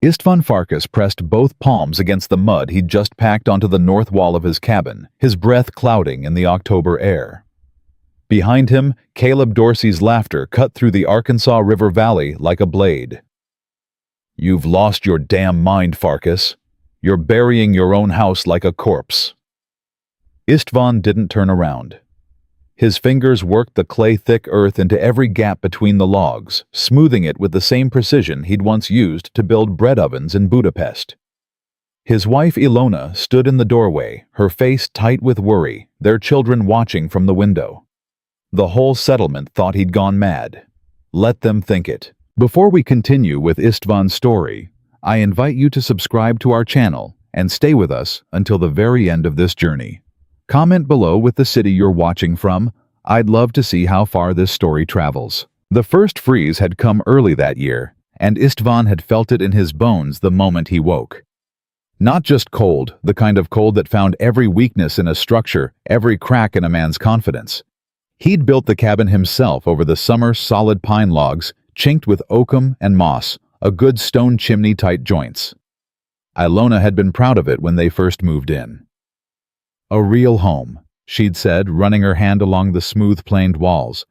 Istvan Farkas pressed both palms against the mud he'd just packed onto the north wall of his cabin, his breath clouding in the October air. Behind him, Caleb Dorsey's laughter cut through the Arkansas River Valley like a blade. "You've lost your damn mind, Farkas. You're burying your own house like a corpse." Istvan didn't turn around. His fingers worked the clay-thick earth into every gap between the logs, smoothing it with the same precision he'd once used to build bread ovens in Budapest. His wife Ilona stood in the doorway, her face tight with worry, their children watching from the window. The whole settlement thought he'd gone mad. Let them think it. Before we continue with Istvan's story, I invite you to subscribe to our channel and stay with us until the very end of this journey. Comment below with the city you're watching from. I'd love to see how far this story travels. The first freeze had come early that year, and Istvan had felt it in his bones the moment he woke. Not just cold, the kind of cold that found every weakness in a structure, every crack in a man's confidence. He'd built the cabin himself over the summer solid pine logs, chinked with oakum and moss, a good stone chimney-tight joints. Ilona had been proud of it when they first moved in. "A real home," she'd said, running her hand along the smooth-planed walls.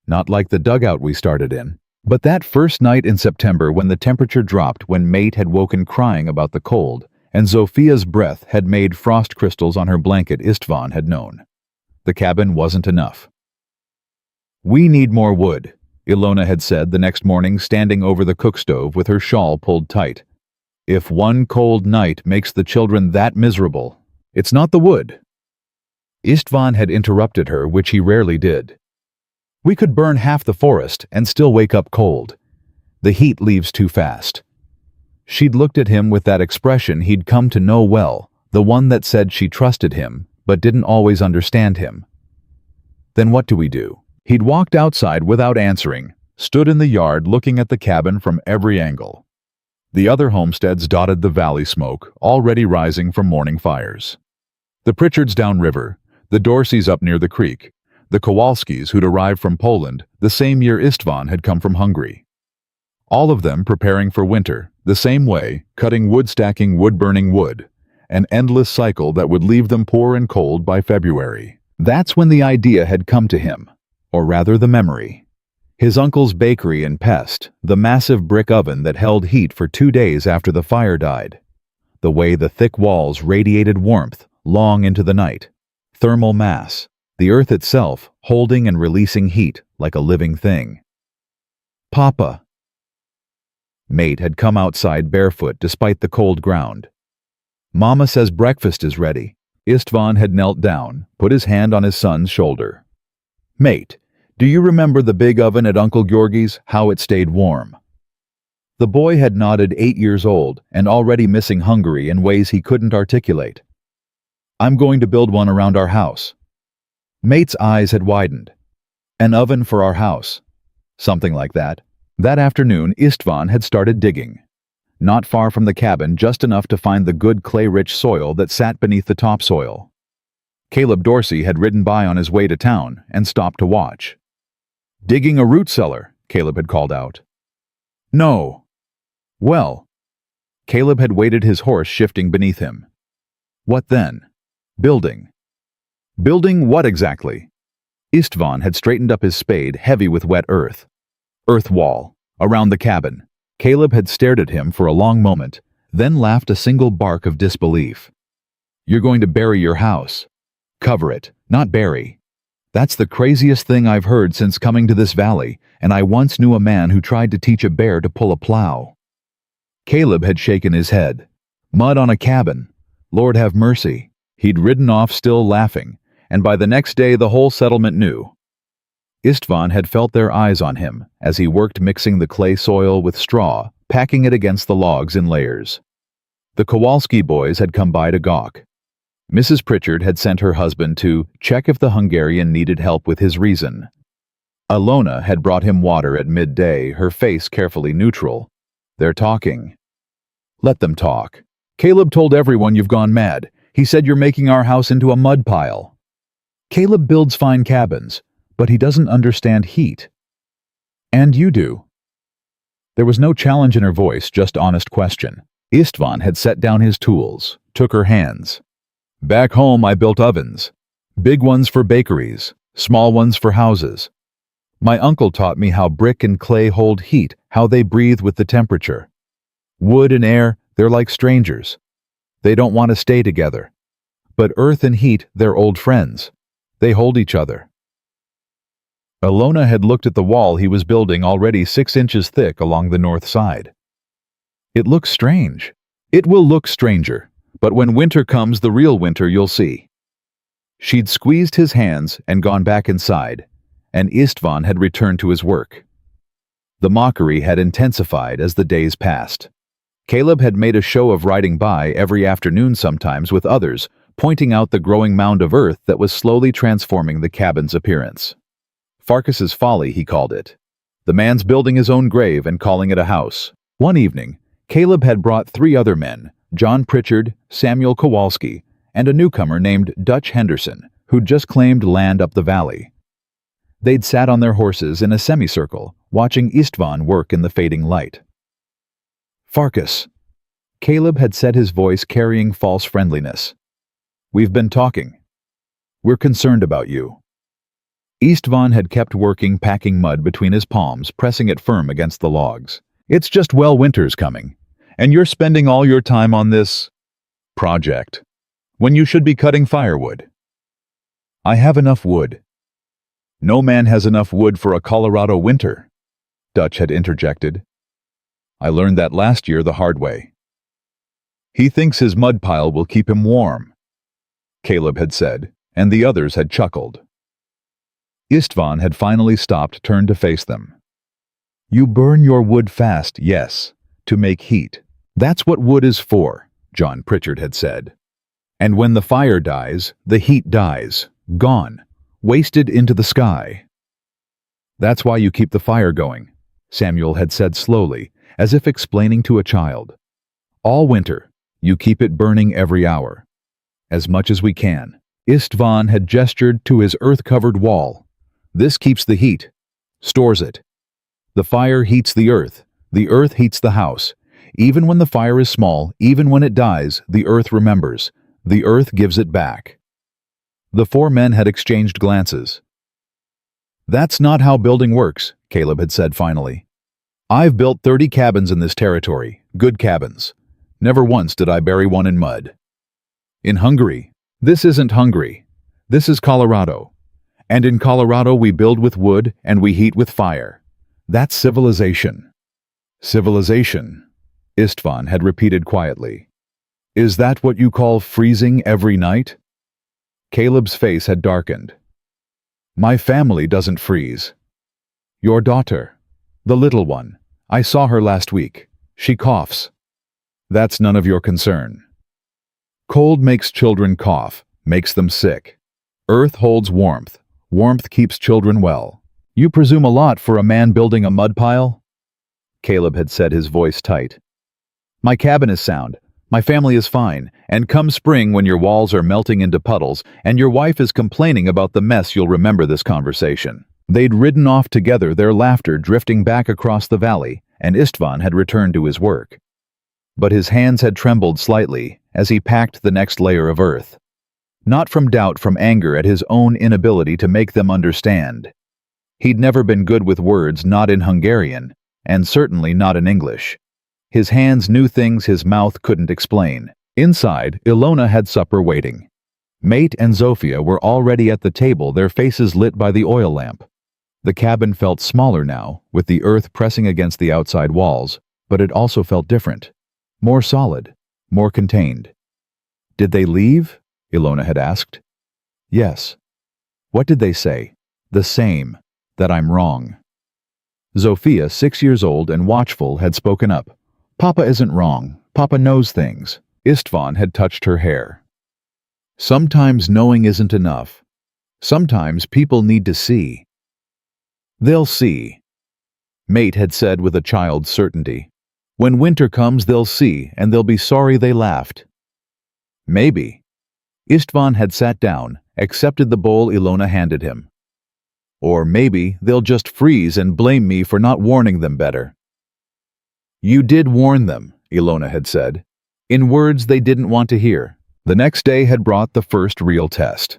"Not like the dugout we started in." But that first night in September when the temperature dropped, when Mate had woken crying about the cold, and Zofia's breath had made frost crystals on her blanket, Istvan had known. The cabin wasn't enough. "We need more wood," Ilona had said the next morning, standing over the cook stove with her shawl pulled tight. "If one cold night makes the children that miserable, it's not the wood." Istvan had interrupted her, which he rarely did. "We could burn half the forest and still wake up cold. The heat leaves too fast." She'd looked at him with that expression he'd come to know well, the one that said she trusted him, but didn't always understand him. "Then what do we do?" He'd walked outside without answering, stood in the yard looking at the cabin from every angle. The other homesteads dotted the valley, smoke already rising from morning fires. The Pritchards downriver, the Dorseys up near the creek, the Kowalskis who'd arrived from Poland the same year Istvan had come from Hungary. All of them preparing for winter, the same way, cutting wood, stacking wood, burning wood, an endless cycle that would leave them poor and cold by February. That's when the idea had come to him, or rather the memory. His uncle's bakery in Pest, the massive brick oven that held heat for 2 days after the fire died. The way the thick walls radiated warmth long into the night. Thermal mass, the earth itself holding and releasing heat like a living thing. "Papa." Mate had come outside barefoot despite the cold ground. "Mama says breakfast is ready." Istvan had knelt down, put his hand on his son's shoulder. "Mate, do you remember the big oven at Uncle Georgie's, how it stayed warm?" The boy had nodded, 8 years old, and already missing Hungary in ways he couldn't articulate. "I'm going to build one around our house." Mate's eyes had widened. "An oven for our house." Something like that. That afternoon, Istvan had started digging. Not far from the cabin, just enough to find the good clay-rich soil that sat beneath the topsoil. Caleb Dorsey had ridden by on his way to town and stopped to watch. "Digging a root cellar," Caleb had called out. "No." "Well." Caleb had weighted his horse shifting beneath him. "What then?" "Building." "Building what exactly?" Istvan had straightened up his spade, heavy with wet earth. "Earth wall, around the cabin." Caleb had stared at him for a long moment, then laughed a single bark of disbelief. "You're going to bury your house." "Cover it, not bury." "That's the craziest thing I've heard since coming to this valley, and I once knew a man who tried to teach a bear to pull a plow." Caleb had shaken his head. "Mud on a cabin. Lord have mercy." He'd ridden off still laughing, and by the next day the whole settlement knew. Istvan had felt their eyes on him as he worked mixing the clay soil with straw, packing it against the logs in layers. The Kowalski boys had come by to gawk. Mrs. Pritchard had sent her husband to check if the Hungarian needed help with his reason. Ilona had brought him water at midday, her face carefully neutral. "They're talking." "Let them talk. Caleb told everyone you've gone mad. He said you're making our house into a mud pile." "Caleb builds fine cabins, but he doesn't understand heat." "And you do." There was no challenge in her voice, just honest question. Istvan had set down his tools, took her hands. Back home I built ovens. Big ones for bakeries, small ones for houses. My uncle taught me how brick and clay hold heat, how they breathe with the temperature. Wood and air, they're like strangers. They don't want to stay together. But earth and heat, they're old friends. They hold each other. Ilona had looked at the wall he was building, already 6 inches thick along the north side. It looks strange. It will look stranger, but when winter comes, the real winter, you'll see. She'd squeezed his hands and gone back inside, and Istvan had returned to his work. The mockery had intensified as the days passed. Caleb had made a show of riding by every afternoon, sometimes with others, pointing out the growing mound of earth that was slowly transforming the cabin's appearance. Farkas's folly, he called it. The man's building his own grave and calling it a house. One evening, Caleb had brought 3 other men, John Pritchard, Samuel Kowalski, and a newcomer named Dutch Henderson, who'd just claimed land up the valley. They'd sat on their horses in a semicircle, watching Istvan work in the fading light. Farkas. Caleb had said, his voice carrying false friendliness. We've been talking. We're concerned about you. Istvan had kept working, packing mud between his palms, pressing it firm against the logs. It's just, well, winter's coming, and you're spending all your time on this project, when you should be cutting firewood. I have enough wood. No man has enough wood for a Colorado winter, Dutch had interjected. I learned that last year the hard way. He thinks his mud pile will keep him warm, Caleb had said, and the others had chuckled. Istvan had finally stopped, turned to face them. You burn your wood fast, yes, to make heat. That's what wood is for, John Pritchard had said. And when the fire dies, the heat dies, gone, wasted into the sky. That's why you keep the fire going, Samuel had said slowly, as if explaining to a child. All winter, you keep it burning every hour. As much as we can. Istvan had gestured to his earth-covered wall. This keeps the heat, stores it. The fire heats the earth heats the house. Even when the fire is small, even when it dies, the earth remembers. The earth gives it back. The 4 men had exchanged glances. That's not how building works, Caleb had said finally. I've built 30 cabins in this territory, good cabins. Never once did I bury one in mud. In Hungary, this isn't Hungary. This is Colorado. And in Colorado we build with wood and we heat with fire. That's civilization. Civilization, Istvan had repeated quietly. Is that what you call freezing every night? Caleb's face had darkened. My family doesn't freeze. Your daughter, the little one, I saw her last week. She coughs. That's none of your concern. Cold makes children cough, makes them sick. Earth holds warmth. Warmth keeps children well. You presume a lot for a man building a mud pile? Caleb had said, his voice tight. My cabin is sound. My family is fine. And come spring, when your walls are melting into puddles and your wife is complaining about the mess, you'll remember this conversation. They'd ridden off together, their laughter drifting back across the valley, and Istvan had returned to his work. But his hands had trembled slightly as he packed the next layer of earth. Not from doubt, from anger at his own inability to make them understand. He'd never been good with words, not in Hungarian, and certainly not in English. His hands knew things his mouth couldn't explain. Inside, Ilona had supper waiting. Mate and Zofia were already at the table, their faces lit by the oil lamp. The cabin felt smaller now, with the earth pressing against the outside walls, but it also felt different. More solid, more contained. Did they leave? Ilona had asked. Yes. What did they say? The same, that I'm wrong. Zofia, 6 years old and watchful, had spoken up. Papa isn't wrong. Papa knows things. Istvan had touched her hair. Sometimes knowing isn't enough. Sometimes people need to see. They'll see, Mate had said with a child's certainty. When winter comes, they'll see, and they'll be sorry they laughed. Maybe. Istvan had sat down, accepted the bowl Ilona handed him. Or maybe they'll just freeze and blame me for not warning them better. "You did warn them," Ilona had said, in words they didn't want to hear. The next day had brought the first real test.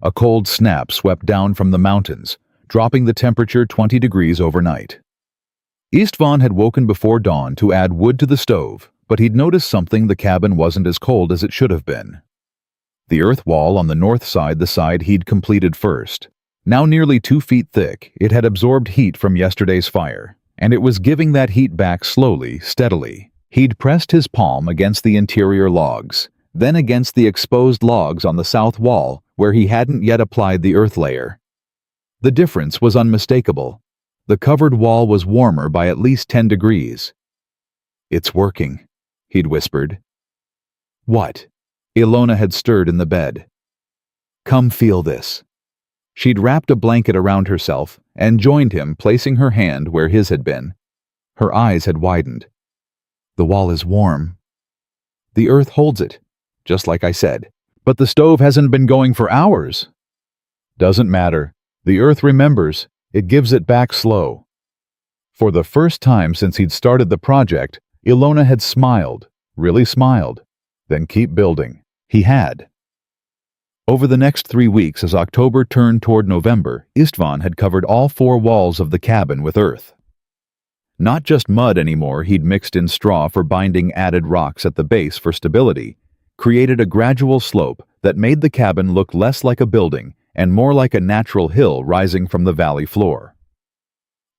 A cold snap swept down from the mountains, dropping the temperature 20 degrees overnight. Istvan had woken before dawn to add wood to the stove, but he'd noticed something: the cabin wasn't as cold as it should have been. The earth wall on the north side, the side he'd completed first, now nearly 2 feet thick, it had absorbed heat from yesterday's fire, and it was giving that heat back slowly, steadily. He'd pressed his palm against the interior logs, then against the exposed logs on the south wall where he hadn't yet applied the earth layer. The difference was unmistakable. The covered wall was warmer by at least 10 degrees. "It's working," he'd whispered. "What?" Ilona had stirred in the bed. "Come feel this." She'd wrapped a blanket around herself and joined him, placing her hand where his had been. Her eyes had widened. "The wall is warm. The earth holds it, just like I said. But the stove hasn't been going for hours." "Doesn't matter. The earth remembers. It gives it back slow." For the first time since he'd started the project, Ilona had smiled, really smiled. "Then keep building." He had. Over the next 3 weeks, as October turned toward November, Istvan had covered all 4 walls of the cabin with earth. Not just mud anymore. He'd mixed in straw for binding, added rocks at the base for stability, created a gradual slope that made the cabin look less like a building and more like a natural hill rising from the valley floor.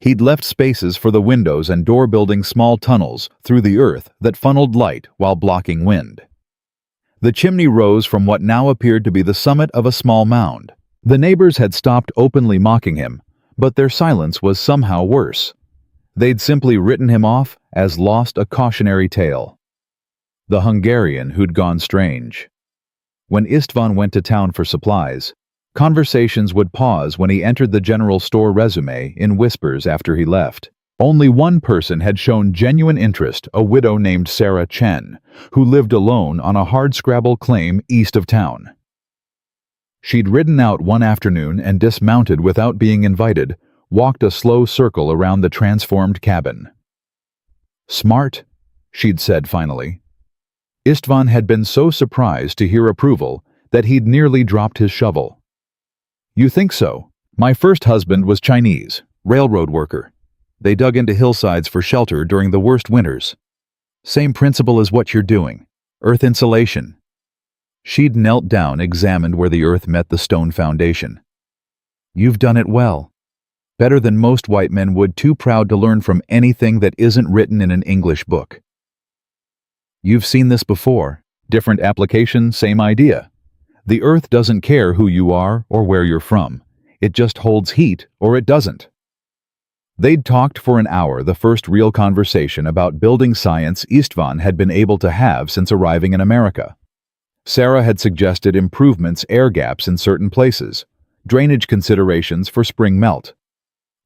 He'd left spaces for the windows and door, building small tunnels through the earth that funneled light while blocking wind. The chimney rose from what now appeared to be the summit of a small mound. The neighbors had stopped openly mocking him, but their silence was somehow worse. They'd simply written him off as lost, a cautionary tale. The Hungarian who'd gone strange. When Istvan went to town for supplies, conversations would pause when he entered the general store, resume in whispers after he left. Only one person had shown genuine interest: a widow named Sarah Chen, who lived alone on a hardscrabble claim east of town. She'd ridden out one afternoon and dismounted without being invited, walked a slow circle around the transformed cabin. "Smart," she'd said finally. Istvan had been so surprised to hear approval that he'd nearly dropped his shovel. "You think so? My first husband was Chinese, railroad worker. They dug into hillsides for shelter during the worst winters. Same principle as what you're doing. Earth insulation." She'd knelt down, examined where the earth met the stone foundation. "You've done it well. Better than most white men would, too proud to learn from anything that isn't written in an English book. You've seen this before. Different application, same idea. The earth doesn't care who you are or where you're from. It just holds heat or it doesn't." They'd talked for an hour, the first real conversation about building science Istvan had been able to have since arriving in America. Sarah had suggested improvements, air gaps in certain places, drainage considerations for spring melt.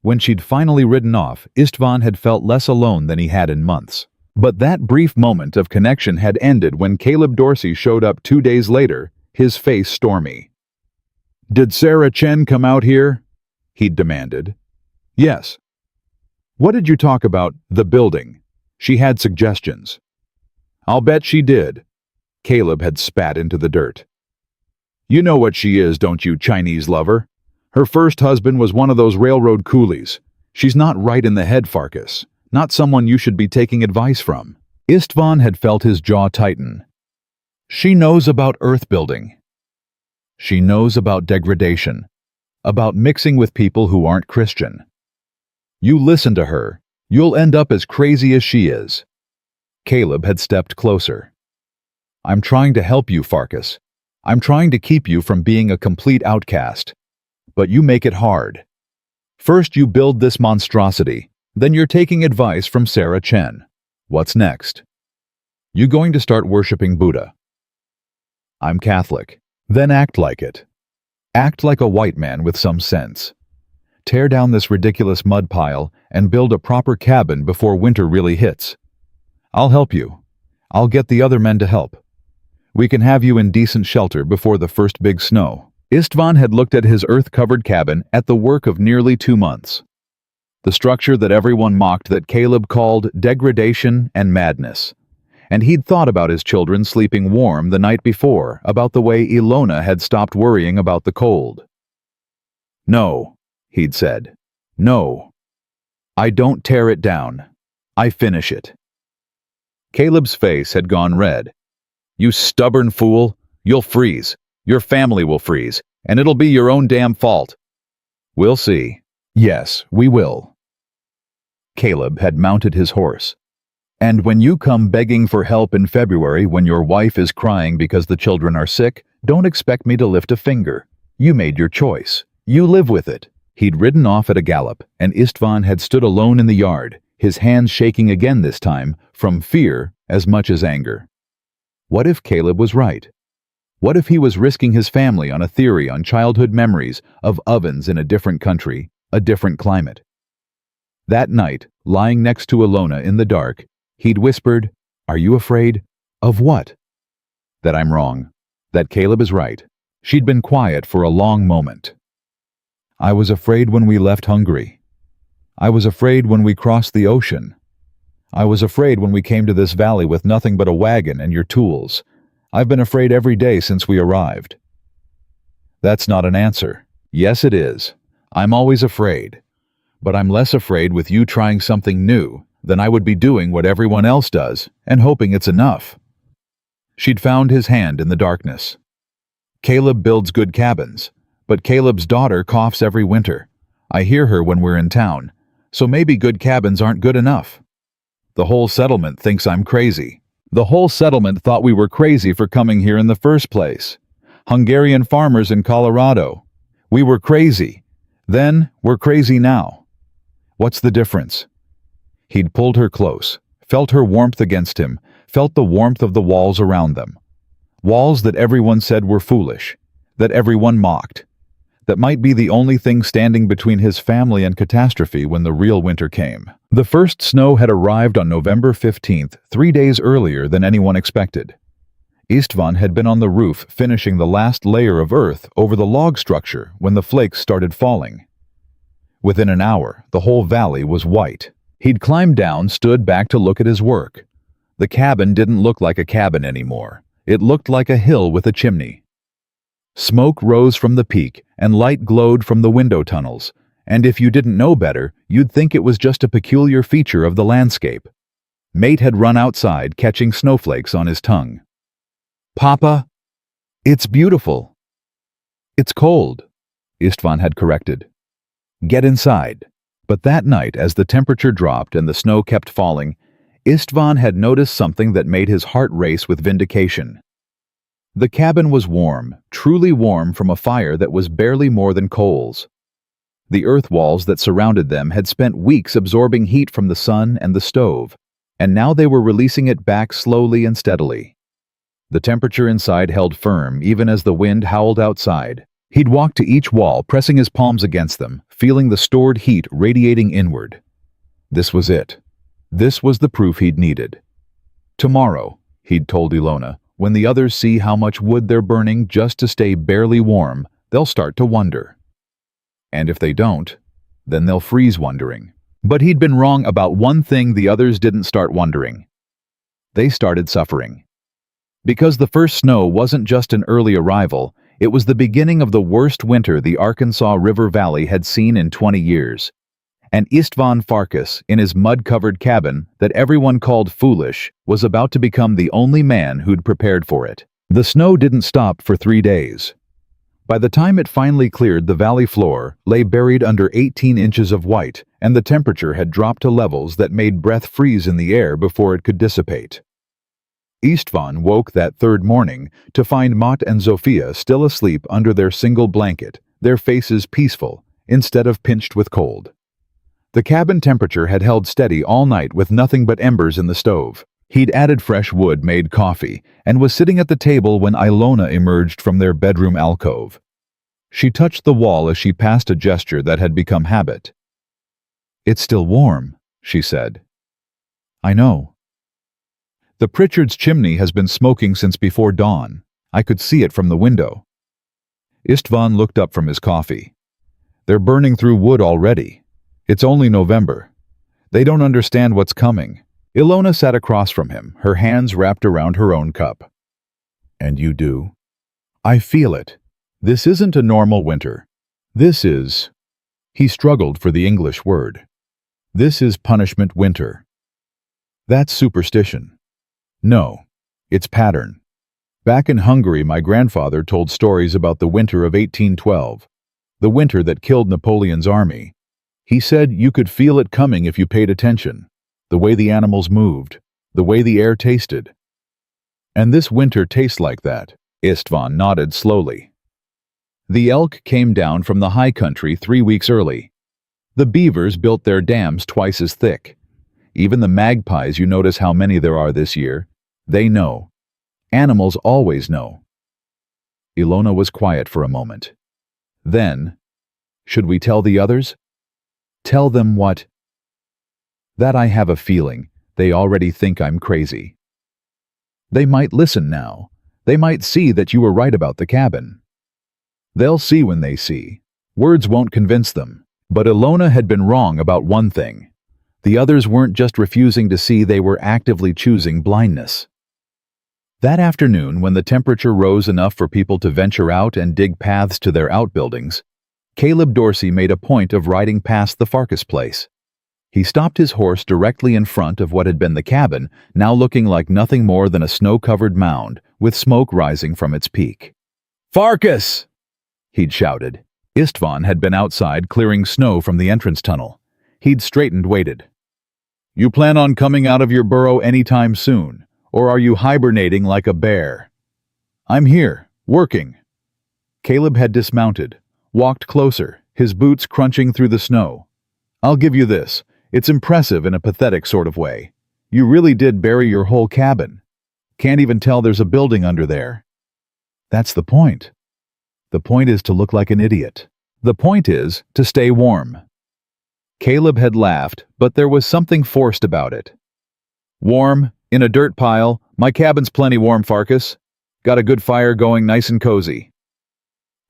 When she'd finally ridden off, Istvan had felt less alone than he had in months. But that brief moment of connection had ended when Caleb Dorsey showed up 2 days later, his face stormy. "Did Sarah Chen come out here?" he'd demanded. "Yes." "What did you talk about?" "The building. She had suggestions." "I'll bet she did." Caleb had spat into the dirt. "You know what she is, don't you, Chinese lover? Her first husband was one of those railroad coolies. She's not right in the head, Farkas. Not someone you should be taking advice from." Istvan had felt his jaw tighten. "She knows about earth building. She knows about degradation, about mixing with people who aren't Christian. You listen to her, you'll end up as crazy as she is." Caleb had stepped closer. "I'm trying to help you, Farkas. I'm trying to keep you from being a complete outcast. But you make it hard. First you build this monstrosity, then you're taking advice from Sarah Chen. What's next? You going to start worshiping Buddha?" "I'm Catholic." "Then act like it. Act like a white man with some sense. Tear down this ridiculous mud pile and build a proper cabin before winter really hits. I'll help you. I'll get the other men to help. We can have you in decent shelter before the first big snow." Istvan had looked at his earth-covered cabin, at the work of nearly 2 months. the structure that everyone mocked, that Caleb called degradation and madness. And he'd thought about his children sleeping warm the night before, about the way Ilona had stopped worrying about the cold. "No," he'd said. "No. I don't tear it down. I finish it." Caleb's face had gone red. "You stubborn fool. You'll freeze. Your family will freeze. And it'll be your own damn fault." "We'll see." "Yes, we will." Caleb had mounted his horse. "And when you come begging for help in February, when your wife is crying because the children are sick, don't expect me to lift a finger. You made your choice. You live with it." He'd ridden off at a gallop, and Istvan had stood alone in the yard, his hands shaking again this time, from fear as much as anger. What if Caleb was right? What if he was risking his family on a theory on childhood memories of ovens in a different country, a different climate? That night, lying next to Ilona in the dark, he'd whispered, "Are you afraid?" "Of what?" "That I'm wrong. That Caleb is right." She'd been quiet for a long moment. "I was afraid when we left Hungary. I was afraid when we crossed the ocean. I was afraid when we came to this valley with nothing but a wagon and your tools. I've been afraid every day since we arrived." "That's not an answer." "Yes, it is. I'm always afraid. But I'm less afraid with you trying something new than I would be doing what everyone else does and hoping it's enough." She'd found his hand in the darkness. "Caleb builds good cabins, but Caleb's daughter coughs every winter. I hear her when we're in town, so maybe good cabins aren't good enough. The whole settlement thinks I'm crazy. The whole settlement thought we were crazy for coming here in the first place. Hungarian farmers in Colorado. We were crazy. Then we're crazy now. What's the difference?" He'd pulled her close, felt her warmth against him, felt the warmth of the walls around them. Walls that everyone said were foolish, that everyone mocked, that might be the only thing standing between his family and catastrophe when the real winter came. The first snow had arrived on November 15th, 3 days earlier than anyone expected. Istvan had been on the roof finishing the last layer of earth over the log structure when the flakes started falling. Within an hour, the whole valley was white. He'd climbed down, stood back to look at his work. The cabin didn't look like a cabin anymore. It looked like a hill with a chimney. Smoke rose from the peak, and light glowed from the window tunnels, and if you didn't know better, you'd think it was just a peculiar feature of the landscape. Mate had run outside, catching snowflakes on his tongue. "Papa, it's beautiful." "It's cold," Istvan had corrected. "Get inside." But that night, as the temperature dropped and the snow kept falling, Istvan had noticed something that made his heart race with vindication. The cabin was warm, truly warm, from a fire that was barely more than coals. The earth walls that surrounded them had spent weeks absorbing heat from the sun and the stove, and now they were releasing it back slowly and steadily. The temperature inside held firm even as the wind howled outside. He'd walk to each wall, pressing his palms against them, feeling the stored heat radiating inward. This was it. This was the proof he'd needed. "Tomorrow," he'd told Ilona, "when the others see how much wood they're burning just to stay barely warm, they'll start to wonder. And if they don't, then they'll freeze wondering." But he'd been wrong about one thing: the others didn't start wondering. They started suffering. Because the first snow wasn't just an early arrival, it was the beginning of the worst winter the Arkansas River Valley had seen in 20 years. And Istvan Farkas, in his mud-covered cabin that everyone called foolish, was about to become the only man who'd prepared for it. The snow didn't stop for 3 days. By the time it finally cleared, the valley floor lay buried under 18 inches of white, and the temperature had dropped to levels that made breath freeze in the air before it could dissipate. Istvan woke that third morning to find Mott and Zofia still asleep under their single blanket, their faces peaceful, instead of pinched with cold. The cabin temperature had held steady all night with nothing but embers in the stove. He'd added fresh wood, made coffee, and was sitting at the table when Ilona emerged from their bedroom alcove. She touched the wall as she passed a gesture that had become habit. "It's still warm," she said. "I know. The Pritchard's chimney has been smoking since before dawn. I could see it from the window." Istvan looked up from his coffee. "They're burning through wood already. It's only November. They don't understand what's coming. Ilona sat across from him, her hands wrapped around her own cup. And you do? I feel it. This isn't a normal winter. This is... He struggled for the English word. This is punishment winter. That's superstition. No, it's pattern. Back in Hungary, my grandfather told stories about the winter of 1812, the winter that killed Napoleon's army. He said you could feel it coming if you paid attention, the way the animals moved, the way the air tasted. And this winter tastes like that. Istvan nodded slowly. The elk came down from the high country 3 weeks early. The beavers built their dams twice as thick. Even the magpies, you notice how many there are this year. They know. Animals always know. Ilona was quiet for a moment. Then, should we tell the others? Tell them what? That I have a feeling they already think I'm crazy. They might listen now. They might see that you were right about the cabin. They'll see when they see. Words won't convince them. But Ilona had been wrong about one thing. The others weren't just refusing to see, they were actively choosing blindness. That afternoon, when the temperature rose enough for people to venture out and dig paths to their outbuildings, Caleb Dorsey made a point of riding past the Farkas place. He stopped his horse directly in front of what had been the cabin, now looking like nothing more than a snow-covered mound, with smoke rising from its peak. "Farkas!" he'd shouted. Istvan had been outside clearing snow from the entrance tunnel. He'd straightened, waited. "You plan on coming out of your burrow anytime soon, or are you hibernating like a bear?" "I'm here, working." Caleb had dismounted, walked closer, his boots crunching through the snow. "I'll give you this. It's impressive in a pathetic sort of way. You really did bury your whole cabin. Can't even tell there's a building under there." "That's the point. The point is to look like an idiot. The point is to stay warm." Caleb had laughed, but there was something forced about it. "Warm, in a dirt pile. My cabin's plenty warm, Farkas. Got a good fire going, nice and cozy."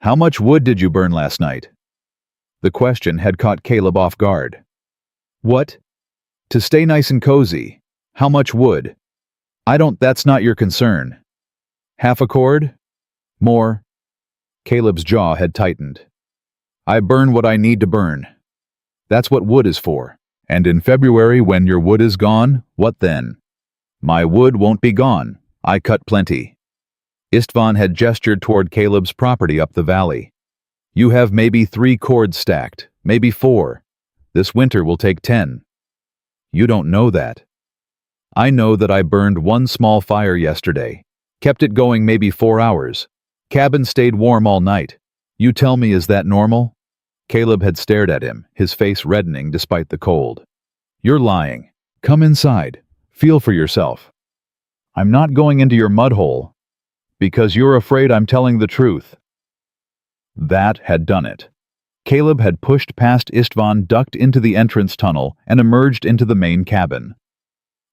"How much wood did you burn last night?" The question had caught Caleb off guard. "What? To stay nice and cozy. How much wood? That's not your concern." "Half a cord? More?" Caleb's jaw had tightened. "I burn what I need to burn. That's what wood is for. And in February, when your wood is gone, what then?" "My wood won't be gone. I cut plenty." Istvan had gestured toward Caleb's property up the valley. "You have maybe 3 cords stacked, maybe 4. This winter will take 10. You don't know that. I know that I burned one small fire yesterday. Kept it going maybe 4 hours. Cabin stayed warm all night. You tell me, is that normal?" Caleb had stared at him, his face reddening despite the cold. "You're lying. Come inside. Feel for yourself." "I'm not going into your mud hole." "Because you're afraid I'm telling the truth." That had done it. Caleb had pushed past Istvan, ducked into the entrance tunnel, and emerged into the main cabin.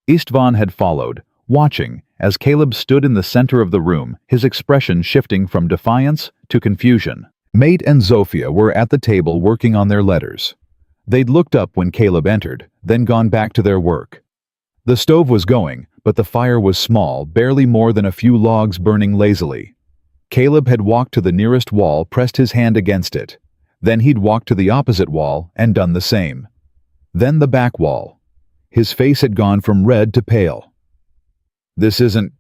Istvan had followed, watching, as Caleb stood in the center of the room, his expression shifting from defiance to confusion. Mate and Zofia were at the table working on their letters. They'd looked up when Caleb entered, then gone back to their work. The stove was going, but the fire was small, barely more than a few logs burning lazily. Caleb had walked to the nearest wall, pressed his hand against it. Then he'd walked to the opposite wall and done the same. Then the back wall. His face had gone from red to pale. "This isn't..."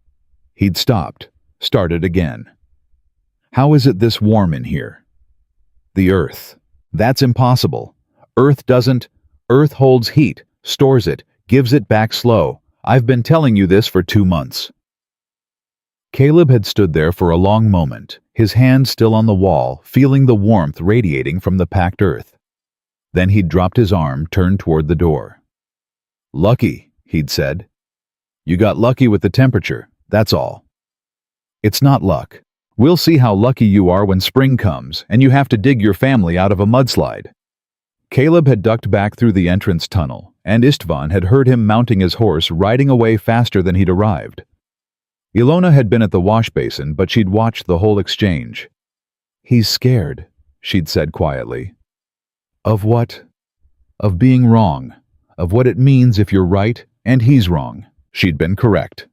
He'd stopped, started again. "How is it this warm in here?" "The earth. That's impossible. Earth doesn't... Earth holds heat, stores it, gives it back slow. I've been telling you this for 2 months." Caleb had stood there for a long moment, his hand still on the wall, feeling the warmth radiating from the packed earth. Then he'd dropped his arm, turned toward the door. "Lucky," he'd said. "You got lucky with the temperature, that's all." "It's not luck. We'll see how lucky you are when spring comes and you have to dig your family out of a mudslide." Caleb had ducked back through the entrance tunnel, and Istvan had heard him mounting his horse, riding away faster than he'd arrived. Ilona had been at the wash basin, but she'd watched the whole exchange. "He's scared," she'd said quietly. "Of what?" of being wrong, of what it means if you're right and he's wrong. She'd been correct.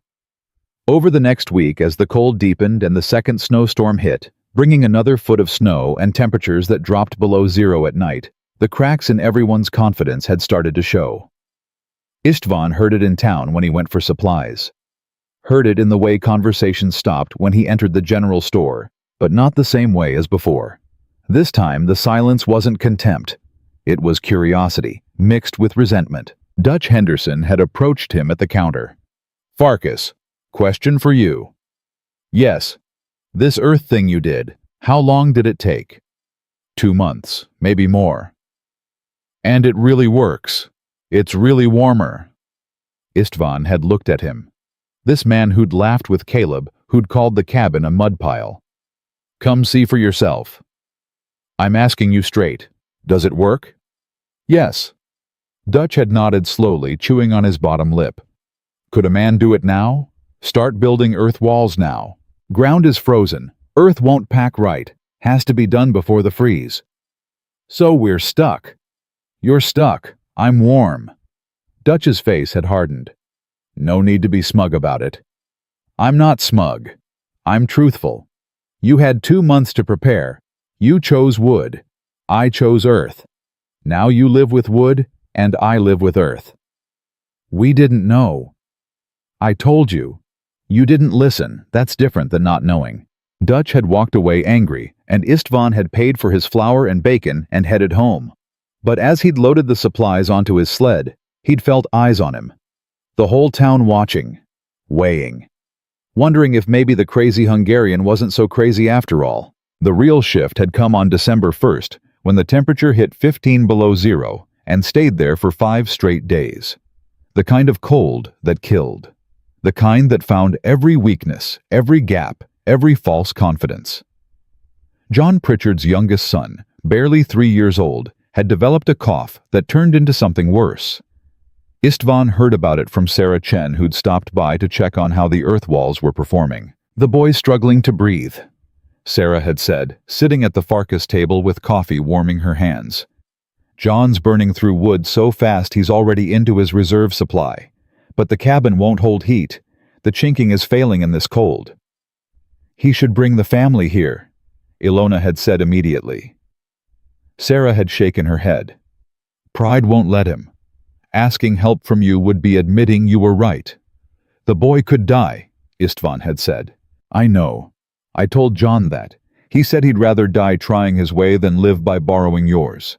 Over the next week, as the cold deepened and the second snowstorm hit, bringing another foot of snow and temperatures that dropped below zero at night, the cracks in everyone's confidence had started to show. Istvan heard it in town when he went for supplies. Heard it in the way conversation stopped when he entered the general store, but not the same way as before. This time, the silence wasn't contempt. It was curiosity, mixed with resentment. Dutch Henderson had approached him at the counter. "Farkas, question for you." "Yes. This earth thing you did, how long did it take?" 2 months, maybe more." "And it really works. It's really warmer." Istvan had looked at him. This man who'd laughed with Caleb, who'd called the cabin a mud pile. "Come see for yourself." "I'm asking you straight. Does it work?" "Yes." Dutch had nodded slowly, chewing on his bottom lip. "Could a man do it now? Start building earth walls now. Ground is frozen. Earth won't pack right. Has to be done before the freeze." "So we're stuck." "You're stuck. I'm warm." Dutch's face had hardened. "No need to be smug about it." "I'm not smug. I'm truthful. You had 2 months to prepare. You chose wood. I chose earth. Now you live with wood, and I live with earth." "We didn't know." "I told you. You didn't listen. That's different than not knowing." Dutch had walked away angry, and Istvan had paid for his flour and bacon and headed home. But as he'd loaded the supplies onto his sled, he'd felt eyes on him. The whole town watching, weighing, wondering if maybe the crazy Hungarian wasn't so crazy after all. The real shift had come on December 1st, when the temperature hit 15 below zero and stayed there for 5 straight days. The kind of cold that killed. The kind that found every weakness, every gap, every false confidence. John Pritchard's youngest son, barely 3 years old, had developed a cough that turned into something worse. Istvan heard about it from Sarah Chen, who'd stopped by to check on how the earth walls were performing. "The boy's struggling to breathe," Sarah had said, sitting at the Farkas table with coffee warming her hands. "John's burning through wood so fast he's already into his reserve supply. But the cabin won't hold heat. The chinking is failing in this cold." "He should bring the family here," Ilona had said immediately. Sarah had shaken her head. "Pride won't let him. Asking help from you would be admitting you were right. The boy could die," Istvan had said. "I know. I told John that. He said he'd rather die trying his way than live by borrowing yours."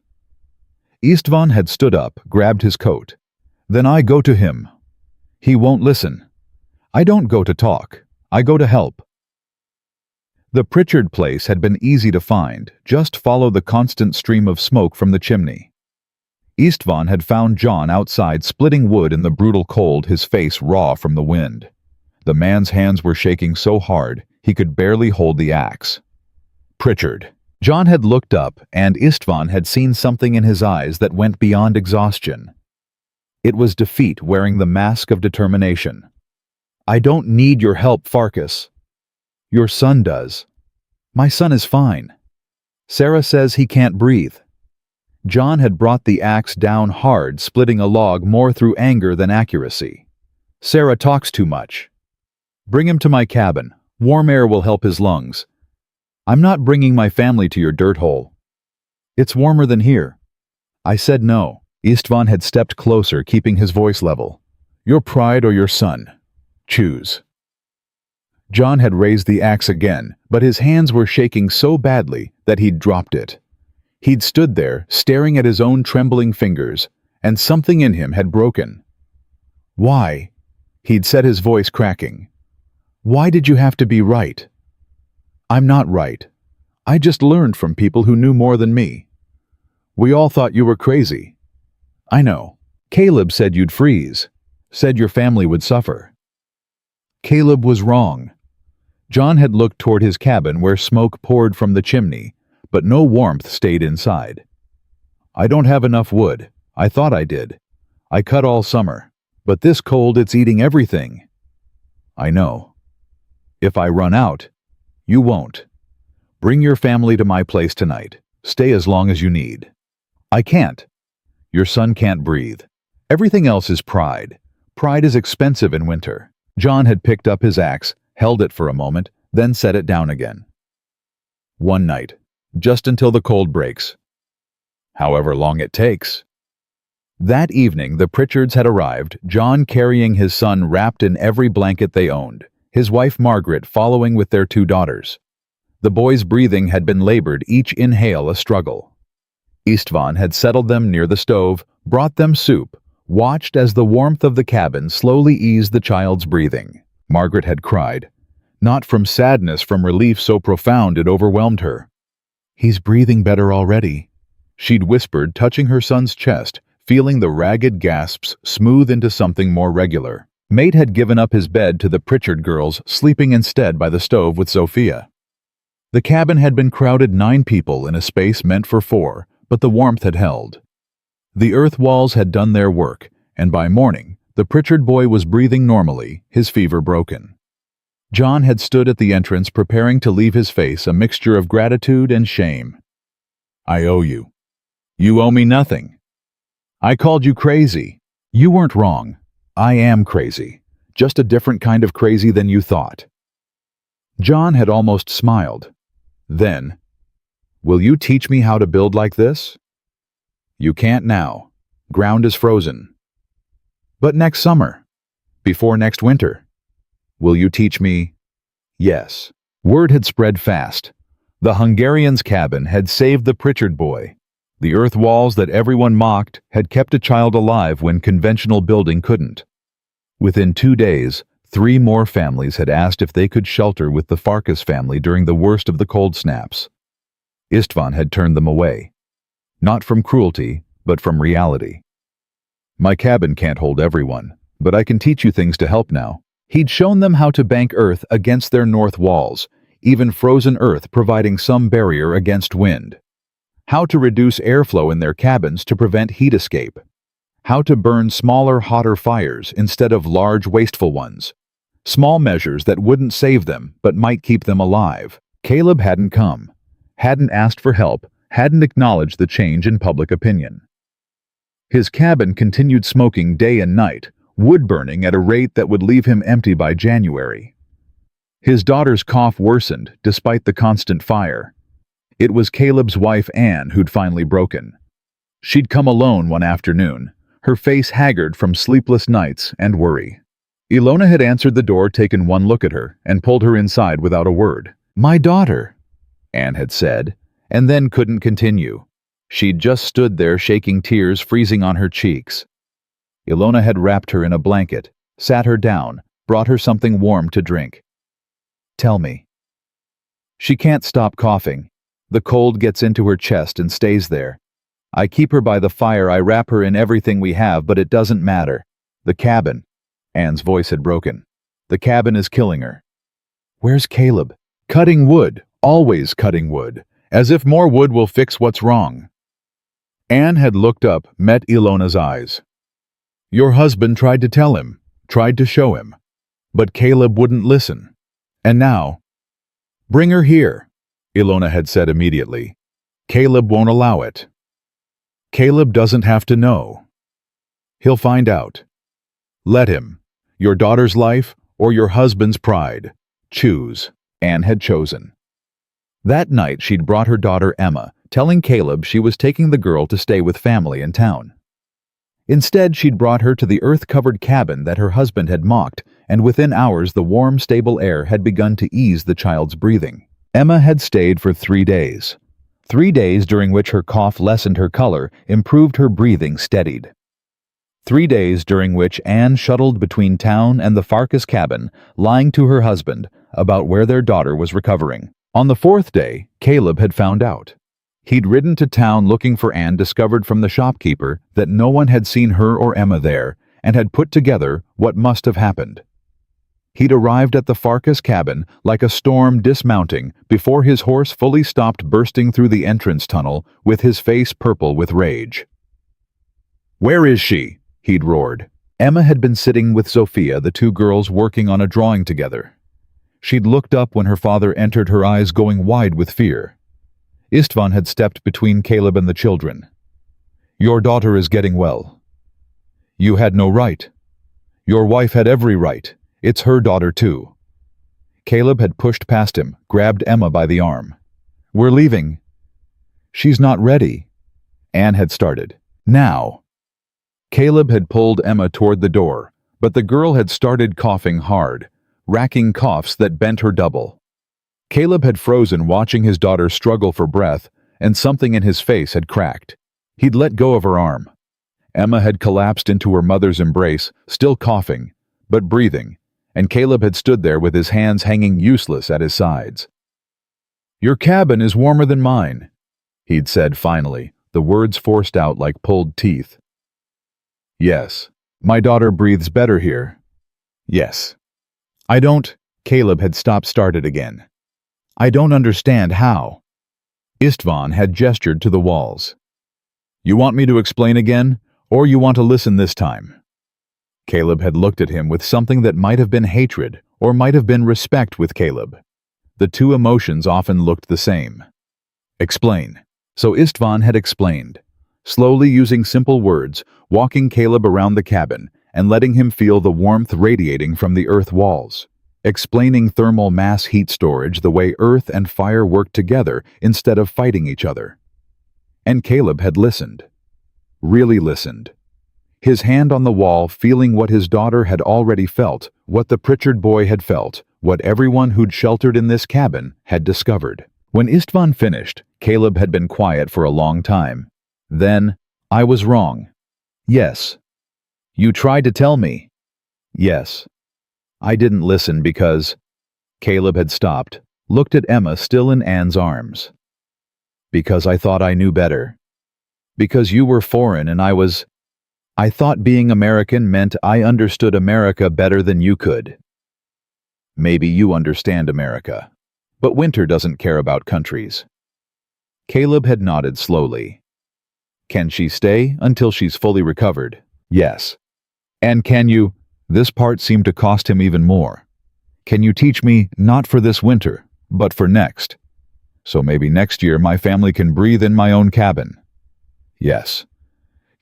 Istvan had stood up, grabbed his coat. "Then I go to him." "He won't listen." "I don't go to talk. I go to help." The Pritchard place had been easy to find. Just follow the constant stream of smoke from the chimney. Istvan had found John outside splitting wood in the brutal cold, his face raw from the wind. The man's hands were shaking so hard he could barely hold the axe. Pritchard. John had looked up, and Istvan had seen something in his eyes that went beyond exhaustion. It was defeat wearing the mask of determination. "I don't need your help, Farkas." "Your son does." "My son is fine." "Sarah says he can't breathe." John had brought the axe down hard, splitting a log more through anger than accuracy. "Sarah talks too much." "Bring him to my cabin. Warm air will help his lungs." "I'm not bringing my family to your dirt hole." "It's warmer than here." "I said no." Istvan had stepped closer, keeping his voice level. "Your pride or your son. Choose." John had raised the axe again, but his hands were shaking so badly that he'd dropped it. He'd stood there, staring at his own trembling fingers, and something in him had broken. "Why?" He'd said, his voice cracking. "Why did you have to be right?" "I'm not right. I just learned from people who knew more than me." "We all thought you were crazy." "I know. Caleb said you'd freeze. Said your family would suffer." Caleb was wrong. John had looked toward his cabin where smoke poured from the chimney, but no warmth stayed inside. "I don't have enough wood. I thought I did. I cut all summer. But this cold, it's eating everything." "I know. If I run out, you won't. Bring your family to my place tonight. Stay as long as you need." "I can't." Your son can't breathe. Everything else is pride. Pride is expensive in winter. John had picked up his axe, held it for a moment, then set it down again. One night, just until the cold breaks. However long it takes. That evening, the Pritchards had arrived, John carrying his son wrapped in every blanket they owned, his wife Margaret following with their 2 daughters. The boys' breathing had been labored, each inhale a struggle. Istvan had settled them near the stove, brought them soup, watched as the warmth of the cabin slowly eased the child's breathing. Margaret had cried, not from sadness, from relief so profound it overwhelmed her. "He's breathing better already," she'd whispered, touching her son's chest, feeling the ragged gasps smooth into something more regular. Mate had given up his bed to the Pritchard girls, sleeping instead by the stove with Sophia. The cabin had been crowded 9 people in a space meant for 4, but the warmth had held. The earth walls had done their work, and by morning, the Pritchard boy was breathing normally, his fever broken. John had stood at the entrance preparing to leave his face a mixture of gratitude and shame. "I owe you. You owe me nothing. I called you crazy. You weren't wrong. I am crazy. Just a different kind of crazy than you thought." John had almost smiled. Then, "Will you teach me how to build like this?" "You can't now. Ground is frozen." "But next summer. Before next winter. Will you teach me?" "Yes." Word had spread fast. The Hungarian's cabin had saved the Pritchard boy. The earth walls that everyone mocked had kept a child alive when conventional building couldn't. Within 2 days, 3 more families had asked if they could shelter with the Farkas family during the worst of the cold snaps. Istvan had turned them away. Not from cruelty, but from reality. "My cabin can't hold everyone, but I can teach you things to help now." He'd shown them how to bank earth against their north walls, even frozen earth providing some barrier against wind. How to reduce airflow in their cabins to prevent heat escape. How to burn smaller, hotter fires instead of large, wasteful ones. Small measures that wouldn't save them, but might keep them alive. Caleb hadn't come, hadn't asked for help, hadn't acknowledged the change in public opinion. His cabin continued smoking day and night, wood burning at a rate that would leave him empty by January. His daughter's cough worsened despite the constant fire. It was Caleb's wife Anne who'd finally broken. She'd come alone one afternoon, her face haggard from sleepless nights and worry. Ilona had answered the door, taken one look at her, and pulled her inside without a word. "My daughter," Anne had said, and then couldn't continue. She'd just stood there, shaking, tears freezing on her cheeks. Ilona had wrapped her in a blanket, sat her down, brought her something warm to drink. "Tell me." "She can't stop coughing. The cold gets into her chest and stays there. I keep her by the fire, I wrap her in everything we have, but it doesn't matter. The cabin," Anne's voice had broken. "The cabin is killing her." "Where's Caleb?" "Cutting wood, always cutting wood, as if more wood will fix what's wrong." Anne had looked up, met Ilona's eyes. "Your husband tried to tell him, tried to show him, but Caleb wouldn't listen. And now—" "Bring her here," Ilona had said immediately. "Caleb won't allow it." "Caleb doesn't have to know. He'll find out. Let him. Your daughter's life or your husband's pride. Choose." Anne had chosen. That night she'd brought her daughter Emma, telling Caleb she was taking the girl to stay with family in town. Instead, she'd brought her to the earth-covered cabin that her husband had mocked, and within hours the warm, stable air had begun to ease the child's breathing. Emma had stayed for 3 days. 3 days during which her cough lessened her color, improved her breathing, steadied. 3 days during which Anne shuttled between town and the Farkas cabin, lying to her husband about where their daughter was recovering. On the 4th day, Caleb had found out. He'd ridden to town looking for Anne, discovered from the shopkeeper that no one had seen her or Emma there, and had put together what must have happened. He'd arrived at the Farkas cabin like a storm dismounting before his horse fully stopped bursting through the entrance tunnel with his face purple with rage. "Where is she?" he'd roared. Emma had been sitting with Sophia, the 2 girls working on a drawing together. She'd looked up when her father entered, her eyes going wide with fear. Istvan had stepped between Caleb and the children. Your daughter is getting well. You had no right. Your wife had every right. It's her daughter too. Caleb had pushed past him, grabbed Emma by the arm. We're leaving. She's not ready. Anne had started. Now. Caleb had pulled Emma toward the door, but the girl had started coughing hard, racking coughs that bent her double. Caleb had frozen watching his daughter struggle for breath, and something in his face had cracked. He'd let go of her arm. Emma had collapsed into her mother's embrace, still coughing, but breathing, and Caleb had stood there with his hands hanging useless at his sides. Your cabin is warmer than mine, he'd said finally, the words forced out like pulled teeth. Yes, my daughter breathes better here. Yes. I don't. Caleb had started again. I don't understand how. Istvan had gestured to the walls. You want me to explain again, or you want to listen this time? Caleb had looked at him with something that might have been hatred, or might have been respect with Caleb. The two emotions often looked the same. Explain. So Istvan had explained, slowly using simple words, walking Caleb around the cabin and letting him feel the warmth radiating from the earth walls, explaining thermal mass heat storage the way earth and fire work together instead of fighting each other. And Caleb had listened. Really listened. His hand on the wall, feeling what his daughter had already felt, what the Pritchard boy had felt, what everyone who'd sheltered in this cabin had discovered. When Istvan finished, Caleb had been quiet for a long time. Then, I was wrong. Yes. You tried to tell me. Yes. I didn't listen because... Caleb had stopped, looked at Emma still in Anne's arms. Because I thought I knew better. Because you were foreign and I thought being American meant I understood America better than you could. Maybe you understand America. But Winter doesn't care about countries. Caleb had nodded slowly. Can she stay until she's fully recovered? Yes. And can you... This part seemed to cost him even more. Can you teach me, not for this winter, but for next? So maybe next year my family can breathe in my own cabin. Yes.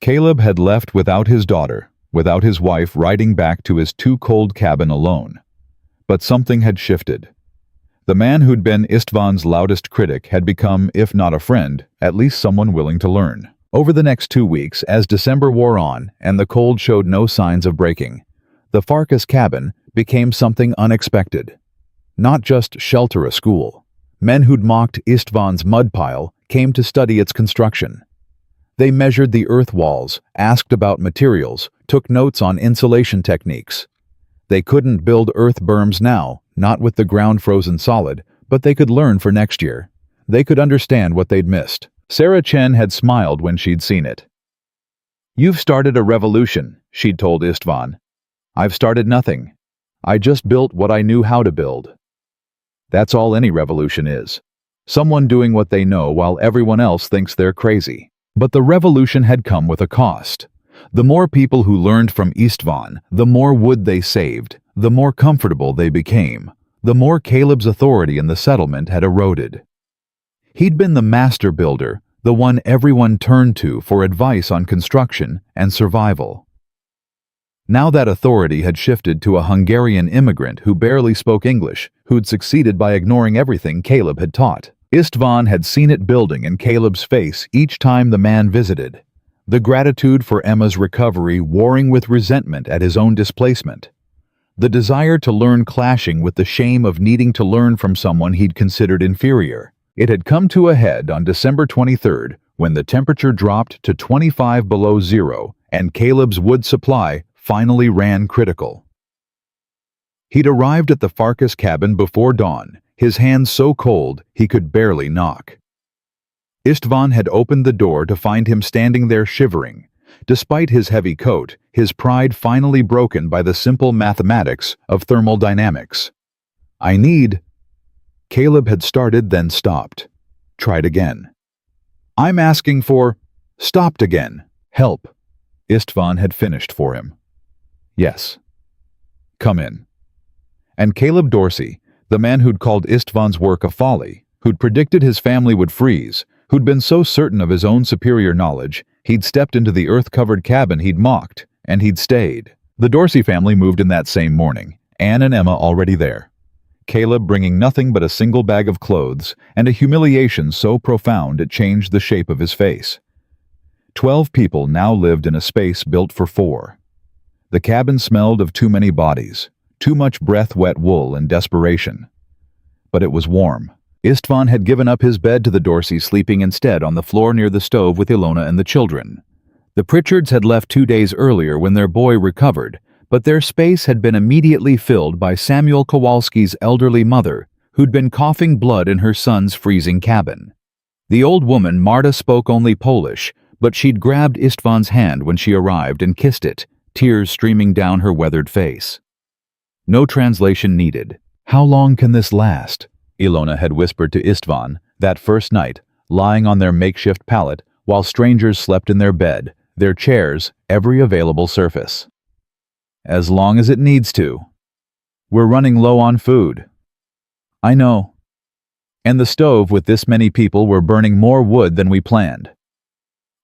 Caleb had left without his daughter, without his wife, riding back to his too-cold cabin alone. But something had shifted. The man who'd been Istvan's loudest critic had become, if not a friend, at least someone willing to learn. Over the next 2 weeks, as December wore on and the cold showed no signs of breaking, the Farkas cabin became something unexpected. Not just shelter a school. Men who'd mocked Istvan's mud pile came to study its construction. They measured the earth walls, asked about materials, took notes on insulation techniques. They couldn't build earth berms now, not with the ground frozen solid, but they could learn for next year. They could understand what they'd missed. Sarah Chen had smiled when she'd seen it. You've started a revolution, she'd told Istvan. I've started nothing. I just built what I knew how to build. That's all any revolution is. Someone doing what they know while everyone else thinks they're crazy. But the revolution had come with a cost. The more people who learned from Istvan, the more wood they saved, the more comfortable they became, the more Caleb's authority in the settlement had eroded. He'd been the master builder, the one everyone turned to for advice on construction and survival. Now that authority had shifted to a Hungarian immigrant who barely spoke English, who'd succeeded by ignoring everything Caleb had taught. Istvan had seen it building in Caleb's face each time the man visited. The gratitude for Emma's recovery warring with resentment at his own displacement. The desire to learn clashing with the shame of needing to learn from someone he'd considered inferior. It had come to a head on December 23rd when the temperature dropped to 25 below zero and Caleb's wood supply finally ran critical. He'd arrived at the Farkas cabin before dawn, his hands so cold he could barely knock. Istvan had opened the door to find him standing there shivering. Despite his heavy coat, his pride finally broken by the simple mathematics of thermal dynamics. I need... Caleb had started, then stopped. Tried again. I'm asking for... Stopped again. Help. Istvan had finished for him. Yes. Come in. And Caleb Dorsey, the man who'd called Istvan's work a folly, who'd predicted his family would freeze, who'd been so certain of his own superior knowledge, he'd stepped into the earth-covered cabin he'd mocked, and he'd stayed. The Dorsey family moved in that same morning, Anne and Emma already there. Caleb bringing nothing but a single bag of clothes and a humiliation so profound it changed the shape of his face. 12 people now lived in a space built for 4. The cabin smelled of too many bodies, too much breath-wet wool and desperation. But it was warm. Istvan had given up his bed to the Dorseys, sleeping instead on the floor near the stove with Ilona and the children. The Pritchards had left 2 days earlier when their boy recovered, but their space had been immediately filled by Samuel Kowalski's elderly mother, who'd been coughing blood in her son's freezing cabin. The old woman, Marta, spoke only Polish, but she'd grabbed Istvan's hand when she arrived and kissed it, tears streaming down her weathered face. No translation needed. "How long can this last?" Ilona had whispered to Istvan that first night, lying on their makeshift pallet while strangers slept in their bed, their chairs, every available surface. "As long as it needs to. We're running low on food." "I know. And the stove with this many people were burning more wood than we planned.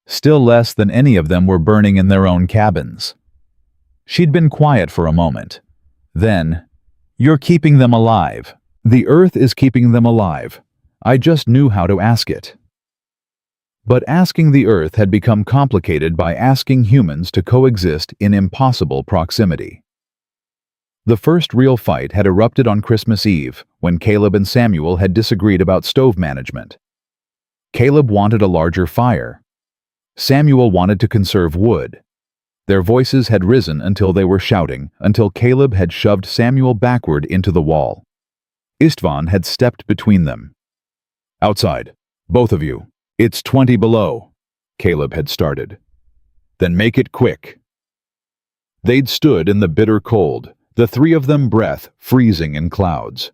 Still less than any of them were burning in their own cabins." She'd been quiet for a moment. Then, "You're keeping them alive. The earth is keeping them alive. I just knew how to ask it." But asking the earth had become complicated by asking humans to coexist in impossible proximity. The first real fight had erupted on Christmas Eve, when Caleb and Samuel had disagreed about stove management. Caleb wanted a larger fire. Samuel wanted to conserve wood. Their voices had risen until they were shouting, until Caleb had shoved Samuel backward into the wall. Istvan had stepped between them. "Outside, both of you. It's 20 below," Caleb had started. "Then make it quick." They'd stood in the bitter cold, the 3 of them breath freezing in clouds.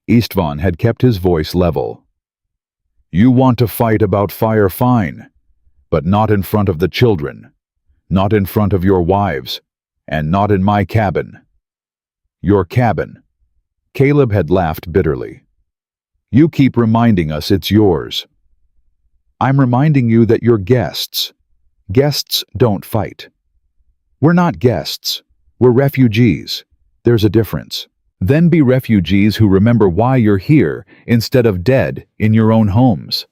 Istvan had kept his voice level. "You want to fight about fire, fine, but not in front of the children, not in front of your wives, and not in my cabin." "Your cabin." Caleb had laughed bitterly. "You keep reminding us it's yours." "I'm reminding you that you're guests. Guests don't fight." "We're not guests. We're refugees. There's a difference." "Then be refugees who remember why you're here instead of dead in your own homes."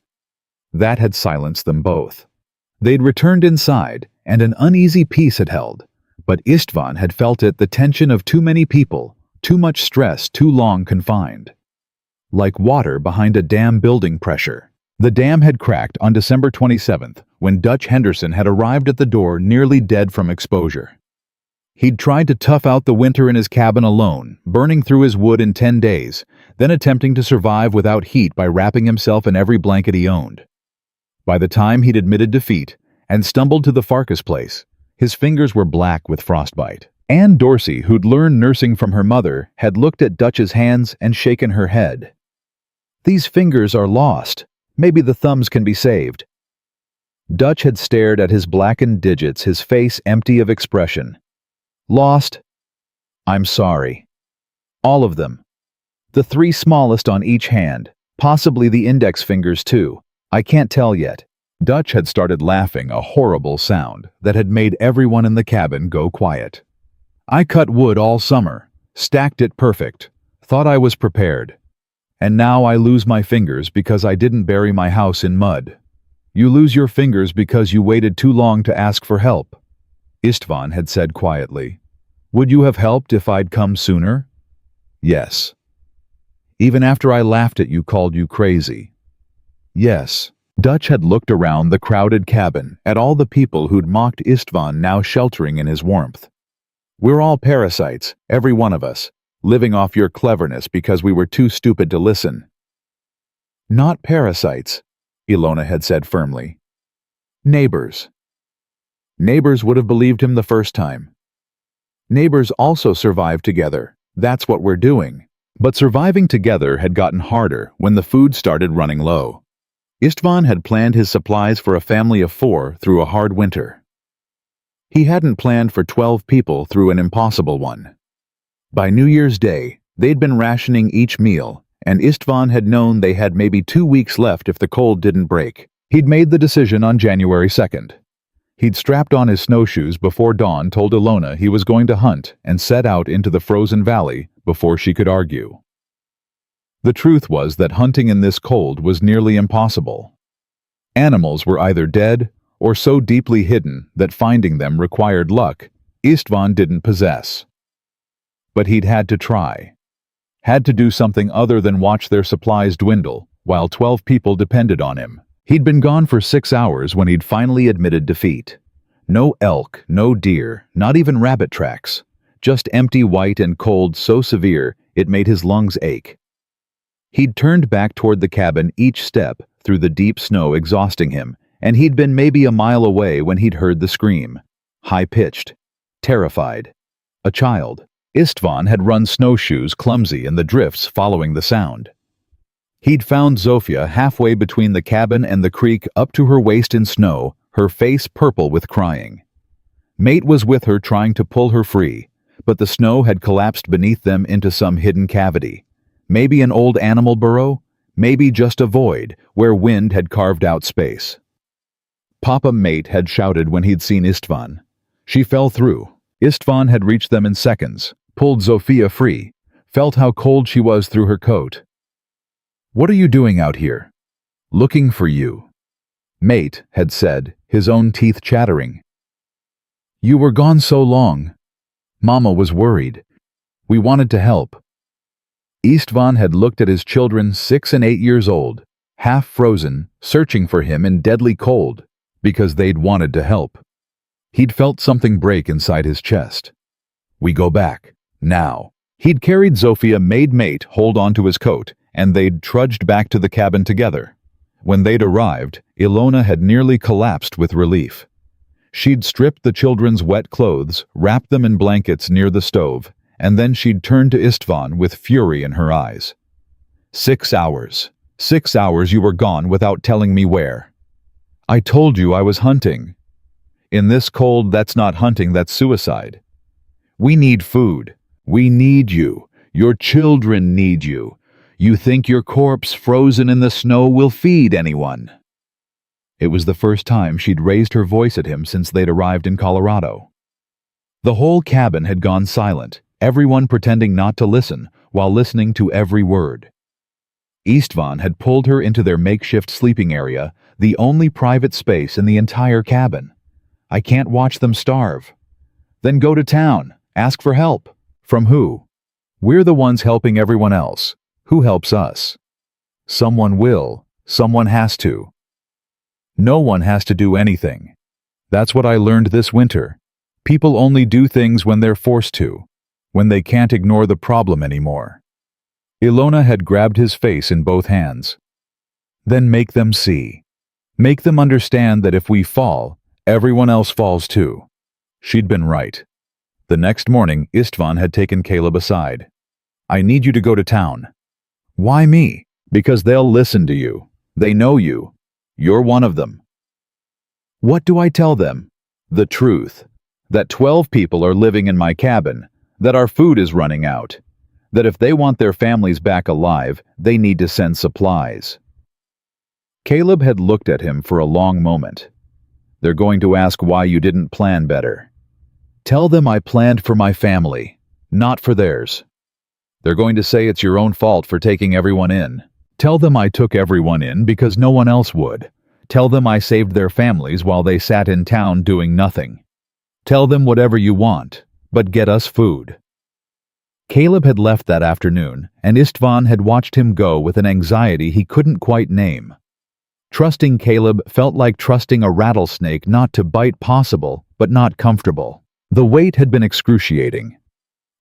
That had silenced them both. They'd returned inside, and an uneasy peace had held, but Istvan had felt it, the tension of too many people, too much stress, too long confined. Like water behind a dam building pressure. The dam had cracked on December 27th, when Dutch Henderson had arrived at the door nearly dead from exposure. He'd tried to tough out the winter in his cabin alone, burning through his wood in 10 days, then attempting to survive without heat by wrapping himself in every blanket he owned. By the time he'd admitted defeat and stumbled to the Farkas place, his fingers were black with frostbite. Anne Dorsey, who'd learned nursing from her mother, had looked at Dutch's hands and shaken her head. "These fingers are lost. Maybe the thumbs can be saved." Dutch had stared at his blackened digits, his face empty of expression. "Lost? I'm sorry. All of them. The 3 smallest on each hand, possibly the index fingers too. I can't tell yet." Dutch had started laughing, a horrible sound that had made everyone in the cabin go quiet. "I cut wood all summer, stacked it perfect, thought I was prepared. And now I lose my fingers because I didn't bury my house in mud. You lose your fingers because you waited too long to ask for help." Istvan had said quietly. "Would you have helped if I'd come sooner?" "Yes." "Even after I laughed at you, called you crazy?" "Yes." Dutch had looked around the crowded cabin, at all the people who'd mocked Istvan now sheltering in his warmth. "We're all parasites, every one of us, living off your cleverness because we were too stupid to listen." "Not parasites," Ilona had said firmly. "Neighbors." Neighbors would have believed him the first time. Neighbors also survived together. That's what we're doing. But surviving together had gotten harder when the food started running low. Istvan had planned his supplies for a family of 4 through a hard winter. He hadn't planned for 12 people through an impossible one. By New Year's Day, they'd been rationing each meal, and Istvan had known they had maybe 2 weeks left if the cold didn't break. He'd made the decision on January 2nd. He'd strapped on his snowshoes before dawn, told Ilona he was going to hunt, and set out into the frozen valley before she could argue. The truth was that hunting in this cold was nearly impossible. Animals were either dead or so deeply hidden that finding them required luck Istvan didn't possess. But he'd had to try. Had to do something other than watch their supplies dwindle while 12 people depended on him. He'd been gone for 6 hours when he'd finally admitted defeat. No elk, no deer, not even rabbit tracks. Just empty white and cold so severe it made his lungs ache. He'd turned back toward the cabin each step through the deep snow exhausting him, and he'd been maybe a mile away when he'd heard the scream. High-pitched. Terrified. A child. Istvan had run snowshoes clumsy in the drifts following the sound. He'd found Zofia halfway between the cabin and the creek, up to her waist in snow, her face purple with crying. Mate was with her trying to pull her free, but the snow had collapsed beneath them into some hidden cavity. Maybe an old animal burrow, maybe just a void where wind had carved out space. Papa Mate had shouted when he'd seen Istvan. She fell through. Istvan had reached them in seconds, pulled Zofia free, felt how cold she was through her coat. "What are you doing out here?" "Looking for you," Mate had said, his own teeth chattering. "You were gone so long." Mama was worried. "We wanted to help." Istvan had looked at his children 6 and 8 years old, half frozen, searching for him in deadly cold, because they'd wanted to help. He'd felt something break inside his chest. "We go back. Now." He'd carried Zofia, made Mate hold onto his coat, and they'd trudged back to the cabin together. When they'd arrived, Ilona had nearly collapsed with relief. She'd stripped the children's wet clothes, wrapped them in blankets near the stove, and then she'd turned to Istvan with fury in her eyes. 6 hours. 6 hours you were gone without telling me where. I told you I was hunting. In this cold, that's not hunting, that's suicide. We need food. We need you. Your children need you. You think your corpse frozen in the snow will feed anyone?" It was the first time she'd raised her voice at him since they'd arrived in Colorado. The whole cabin had gone silent, everyone pretending not to listen, while listening to every word. Istvan had pulled her into their makeshift sleeping area, the only private space in the entire cabin. "I can't watch them starve." "Then go to town. Ask for help." "From who?" "We're the ones helping everyone else. Who helps us?" "Someone will. Someone has to." "No one has to do anything. That's what I learned this winter. People only do things when they're forced to, when they can't ignore the problem anymore." Ilona had grabbed his face in both hands. "Then make them see. Make them understand that if we fall, everyone else falls too." She'd been right. The next morning, Istvan had taken Caleb aside. "I need you to go to town." "Why me?" "Because they'll listen to you. They know you. You're one of them." "What do I tell them?" "The truth. That 12 people are living in my cabin. That our food is running out. That if they want their families back alive, they need to send supplies." Caleb had looked at him for a long moment. "They're going to ask why you didn't plan better." "Tell them I planned for my family, not for theirs." "They're going to say it's your own fault for taking everyone in." "Tell them I took everyone in because no one else would. Tell them I saved their families while they sat in town doing nothing. Tell them whatever you want, but get us food." Caleb had left that afternoon, and Istvan had watched him go with an anxiety he couldn't quite name. Trusting Caleb felt like trusting a rattlesnake, not to bite possible, but not comfortable. The wait had been excruciating.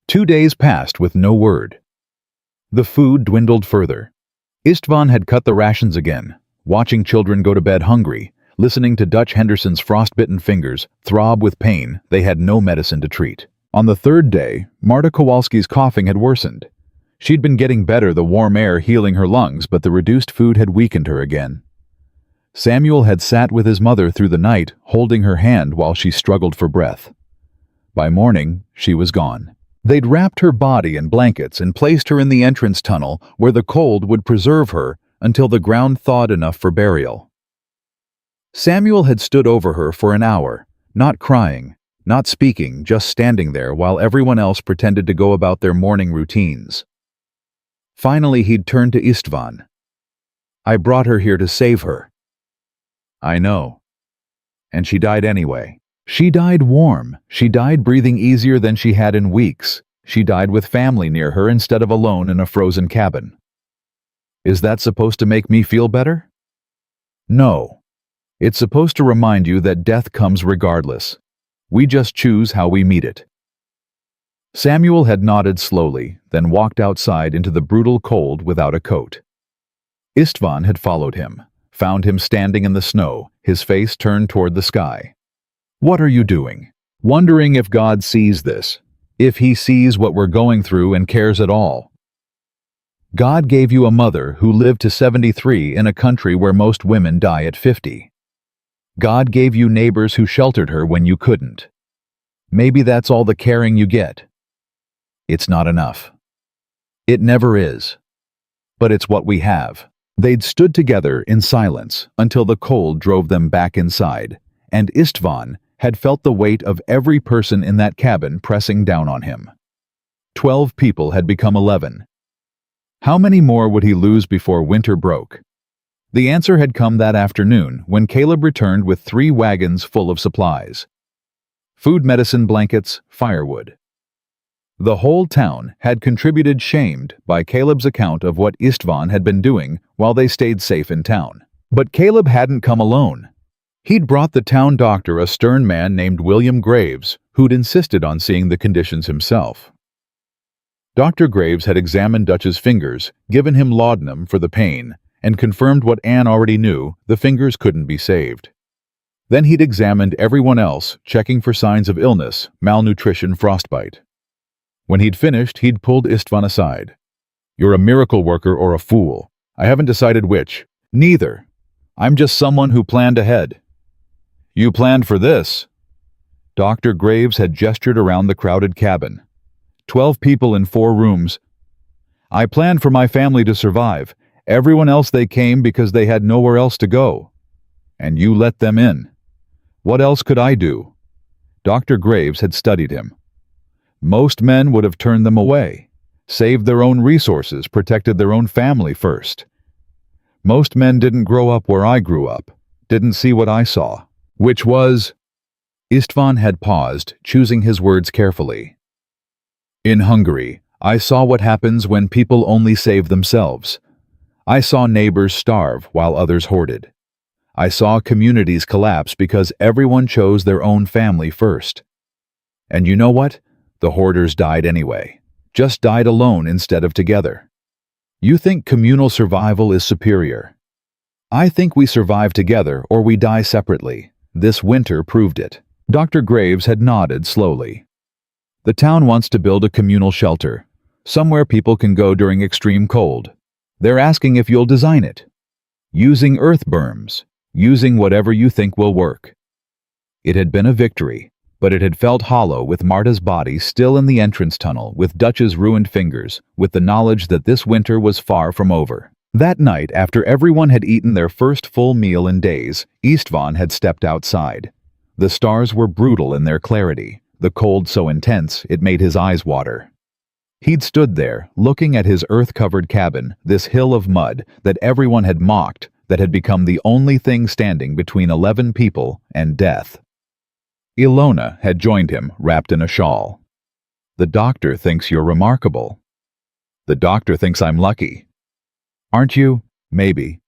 2 days passed with no word. The food dwindled further. Istvan had cut the rations again, watching children go to bed hungry, listening to Dutch Henderson's frostbitten fingers throb with pain they had no medicine to treat. On the 3rd day, Marta Kowalski's coughing had worsened. She'd been getting better, the warm air healing her lungs, but the reduced food had weakened her again. Samuel had sat with his mother through the night, holding her hand while she struggled for breath. By morning, she was gone. They'd wrapped her body in blankets and placed her in the entrance tunnel where the cold would preserve her until the ground thawed enough for burial. Samuel had stood over her for an hour, not crying, not speaking, just standing there while everyone else pretended to go about their morning routines. Finally, he'd turned to Istvan. "I brought her here to save her." "I know. And she died anyway." She died warm. She died breathing easier than she had in weeks. She died with family near her instead of alone in a frozen cabin. Is that supposed to make me feel better? No. It's supposed to remind you that death comes regardless. We just choose how we meet it. Samuel had nodded slowly, then walked outside into the brutal cold without a coat. Istvan had followed him, found him standing in the snow, his face turned toward the sky. "What are you doing?" "Wondering if God sees this, if he sees what we're going through and cares at all." God gave you a mother who lived to 73 in a country where most women die at 50. God gave you neighbors who sheltered her when you couldn't. Maybe that's all the caring you get. It's not enough. It never is. But it's what we have. They'd stood together in silence until the cold drove them back inside, and Istvan had felt the weight of every person in that cabin pressing down on him. 12 people had become 11. How many more would he lose before winter broke? The answer had come that afternoon when Caleb returned with 3 wagons full of supplies. Food, medicine, blankets, firewood. The whole town had contributed, shamed by Caleb's account of what Istvan had been doing while they stayed safe in town. But Caleb hadn't come alone. He'd brought the town doctor, a stern man named William Graves, who'd insisted on seeing the conditions himself. Dr. Graves had examined Dutch's fingers, given him laudanum for the pain, and confirmed what Anne already knew: the fingers couldn't be saved. Then he'd examined everyone else, checking for signs of illness, malnutrition, frostbite. When he'd finished, he'd pulled Istvan aside. "You're a miracle worker or a fool. I haven't decided which." "Neither. I'm just someone who planned ahead." "You planned for this." Dr. Graves had gestured around the crowded cabin. 12 people in 4 rooms. "I planned for my family to survive. Everyone else, they came because they had nowhere else to go. And you let them in. What else could I do?" Dr. Graves had studied him. Most men would have turned them away, saved their own resources, protected their own family first. Most men didn't grow up where I grew up, didn't see what I saw, which was... Istvan had paused, choosing his words carefully. "In Hungary, I saw what happens when people only save themselves. I saw neighbors starve while others hoarded. I saw communities collapse because everyone chose their own family first. And you know what? The hoarders died anyway, just died alone instead of together. You think communal survival is superior. I think we survive together or we die separately. This winter proved it." Dr. Graves had nodded slowly. "The town wants to build a communal shelter, somewhere people can go during extreme cold. They're asking if you'll design it. Using earth-berms, using whatever you think will work." It had been a victory, but it had felt hollow with Marta's body still in the entrance tunnel, with Dutch's ruined fingers, with the knowledge that this winter was far from over. That night, after everyone had eaten their first full meal in days, Istvan had stepped outside. The stars were brutal in their clarity, the cold so intense it made his eyes water. He'd stood there, looking at his earth-covered cabin, this hill of mud that everyone had mocked, that had become the only thing standing between 11 people and death. Ilona had joined him, wrapped in a shawl. "The doctor thinks you're remarkable." "The doctor thinks I'm lucky." "Aren't you? Maybe.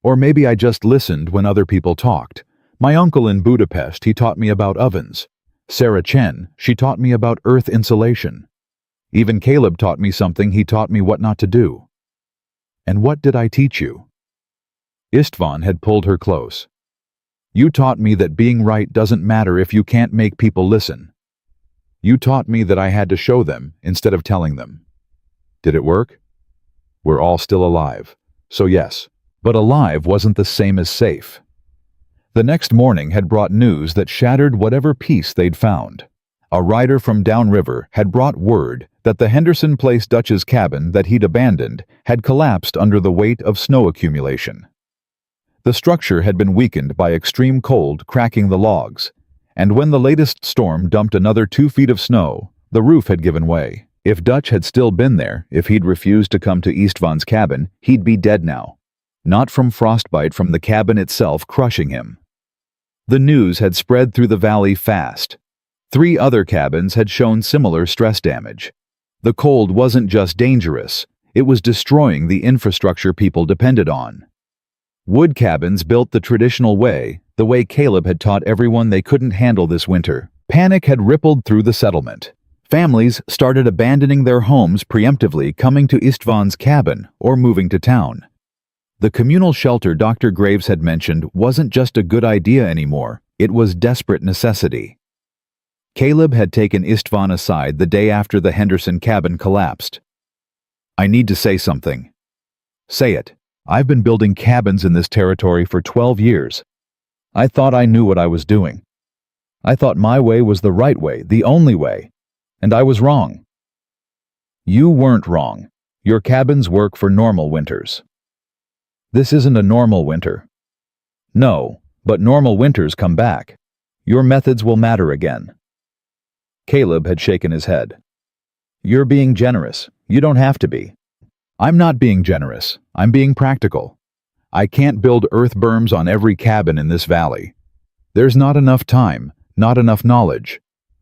Or maybe I just listened when other people talked. My uncle in Budapest, he taught me about ovens. Sarah Chen, she taught me about earth insulation. Even Caleb taught me something. He taught me what not to do." "And what did I teach you?" Istvan had pulled her close. "You taught me that being right doesn't matter if you can't make people listen. You taught me that I had to show them instead of telling them." Did it work? We're all still alive. So yes, but alive wasn't the same as safe. The next morning had brought news that shattered whatever peace they'd found. A rider from downriver had brought word that the Henderson Place Dutch's cabin that he'd abandoned had collapsed under the weight of snow accumulation. The structure had been weakened by extreme cold cracking the logs, and when the latest storm dumped another 2 feet of snow, the roof had given way. If Dutch had still been there, if he'd refused to come to Istvan's cabin, he'd be dead now. Not from frostbite from the cabin itself crushing him. The news had spread through the valley fast. 3 other cabins had shown similar stress damage. The cold wasn't just dangerous, it was destroying the infrastructure people depended on. Wood cabins built the traditional way, the way Caleb had taught everyone they couldn't handle this winter. Panic had rippled through the settlement. Families started abandoning their homes preemptively, coming to Istvan's cabin or moving to town. The communal shelter Dr. Graves had mentioned wasn't just a good idea anymore, it was desperate necessity. Caleb had taken Istvan aside the day after the Henderson cabin collapsed. "I need to say something." "Say it. I've been building cabins in this territory for 12 years. I thought I knew what I was doing. I thought my way was the right way, the only way, and I was wrong." "You weren't wrong. Your cabins work for normal winters." "This isn't a normal winter." "No, but normal winters come back. Your methods will matter again." Caleb had shaken his head. "You're being generous. You don't have to be." "I'm not being generous. I'm being practical. I can't build earth berms on every cabin in this valley. There's not enough time, not enough knowledge.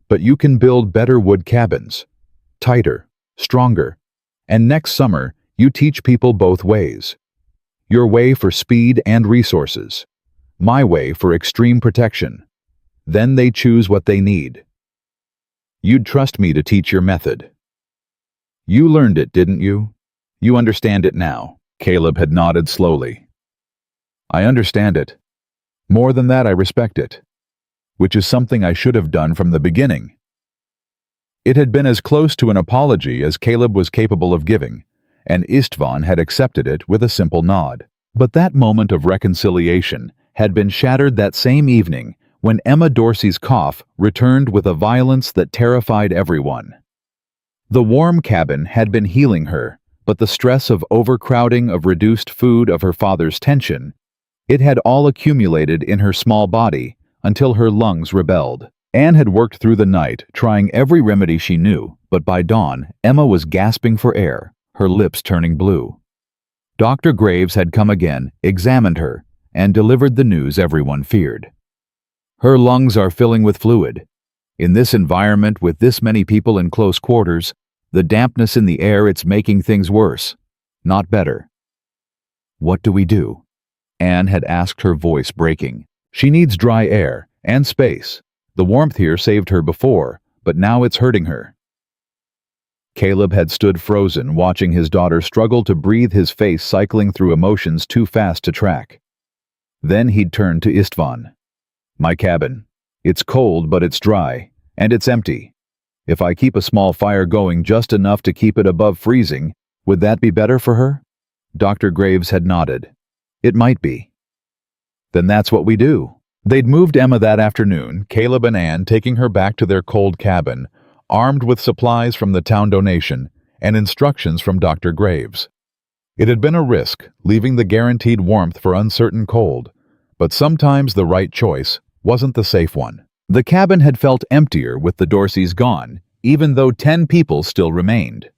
But you can build better wood cabins. Tighter, stronger. And next summer, you teach people both ways. Your way for speed and resources. My way for extreme protection. Then they choose what they need. You'd trust me to teach your method." "You learned it, didn't you? You understand it now." Caleb had nodded slowly. "I understand it. More than that, I respect it. Which is something I should have done from the beginning." It had been as close to an apology as Caleb was capable of giving, and Istvan had accepted it with a simple nod. But that moment of reconciliation had been shattered that same evening when Emma Dorsey's cough returned with a violence that terrified everyone. The warm cabin had been healing her, but the stress of overcrowding, of reduced food, of her father's tension, it had all accumulated in her small body until her lungs rebelled. Anne had worked through the night, trying every remedy she knew, but by dawn, Emma was gasping for air, her lips turning blue. Dr. Graves had come again, examined her, and delivered the news everyone feared. "Her lungs are filling with fluid. In this environment with this many people in close quarters, the dampness in the air, it's making things worse, not better." "What do we do?" Anne had asked, her voice breaking. "She needs dry air and space. The warmth here saved her before, but now it's hurting her." Caleb had stood frozen, watching his daughter struggle to breathe, his face cycling through emotions too fast to track. Then he'd turned to Istvan. "My cabin. It's cold, but it's dry, and it's empty. If I keep a small fire going just enough to keep it above freezing, would that be better for her?" Dr. Graves had nodded. "It might be." "Then that's what we do." They'd moved Emma that afternoon, Caleb and Anne taking her back to their cold cabin, armed with supplies from the town donation and instructions from Dr. Graves. It had been a risk, leaving the guaranteed warmth for uncertain cold, but sometimes the right choice wasn't the safe one. The cabin had felt emptier with the Dorseys gone, even though 10 people still remained.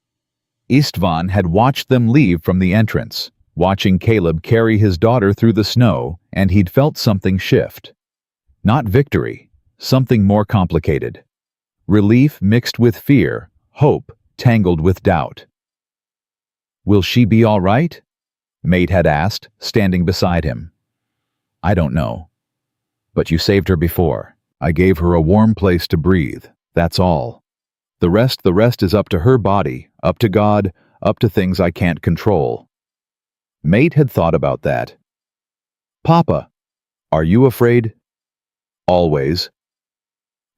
Istvan had watched them leave from the entrance, watching Caleb carry his daughter through the snow, and he'd felt something shift. Not victory, something more complicated. Relief mixed with fear, hope tangled with doubt. "Will she be all right?" Mate had asked, standing beside him. "I don't know. But you saved her before. I gave her a warm place to breathe, that's all. The rest is up to her body, up to God, up to things I can't control." Mate had thought about that. "Papa, are you afraid?" "Always."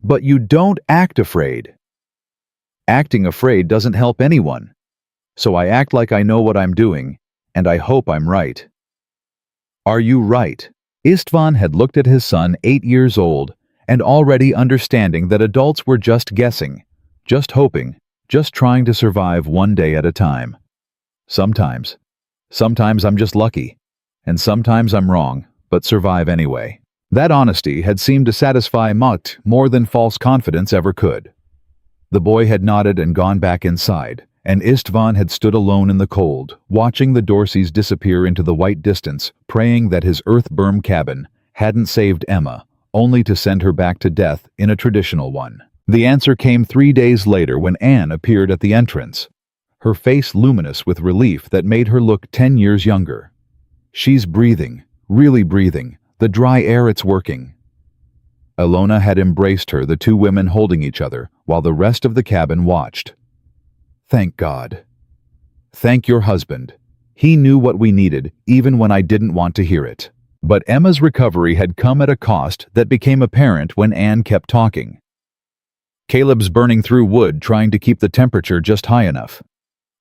"But you don't act afraid." "Acting afraid doesn't help anyone. So I act like I know what I'm doing, and I hope I'm right." "Are you right?" Istvan had looked at his son, 8 years old, and already understanding that adults were just guessing, just hoping, just trying to survive one day at a time. Sometimes I'm just lucky, and sometimes I'm wrong, but survive anyway. That honesty had seemed to satisfy Mutt more than false confidence ever could. The boy had nodded and gone back inside, and Istvan had stood alone in the cold, watching the Dorseys disappear into the white distance, praying that his earth-berm cabin hadn't saved Emma, only to send her back to death in a traditional one. The answer came 3 days later when Anne appeared at the entrance, her face luminous with relief that made her look 10 years younger. "She's breathing, really breathing. The dry air, it's working." Ilona had embraced her, the two women holding each other, while the rest of the cabin watched. "Thank God. Thank your husband. He knew what we needed, even when I didn't want to hear it." But Emma's recovery had come at a cost that became apparent when Anne kept talking. "Caleb's burning through wood trying to keep the temperature just high enough.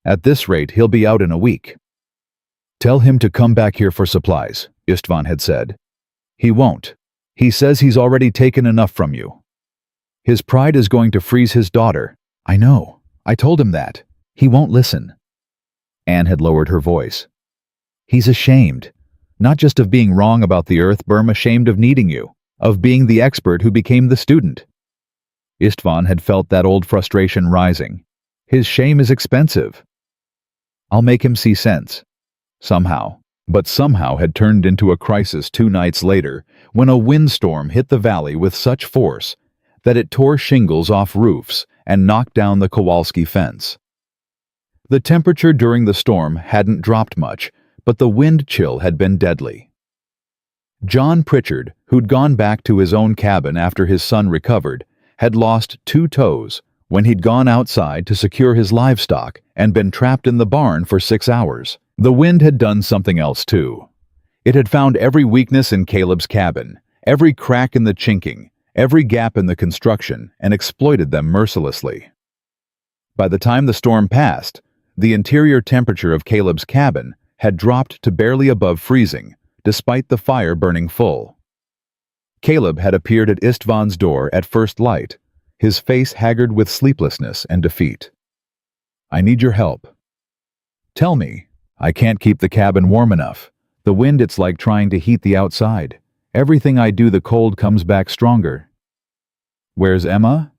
At this rate, he'll be out in a week." "Tell him to come back here for supplies," Istvan had said. "He won't. He says he's already taken enough from you. His pride is going to freeze his daughter." "I know. I told him that. He won't listen." Anne had lowered her voice. "He's ashamed. Not just of being wrong about the earth-berm, ashamed of needing you, of being the expert who became the student." Istvan had felt that old frustration rising. His shame is expensive. "I'll make him see sense. Somehow." But somehow had turned into a crisis 2 nights later, when a windstorm hit the valley with such force that it tore shingles off roofs and knocked down the Kowalski fence. The temperature during the storm hadn't dropped much, but the wind chill had been deadly. John Pritchard, who'd gone back to his own cabin after his son recovered, had lost 2 toes when he'd gone outside to secure his livestock and been trapped in the barn for 6 hours. The wind had done something else too. It had found every weakness in Caleb's cabin, every crack in the chinking, every gap in the construction, and exploited them mercilessly. By the time the storm passed, the interior temperature of Caleb's cabin had dropped to barely above freezing, despite the fire burning full. Caleb had appeared at Istvan's door at first light, his face haggard with sleeplessness and defeat. "I need your help." "Tell me." "I can't keep the cabin warm enough. The wind, it's like trying to heat the outside. Everything I do, the cold comes back stronger." "Where's Emma?"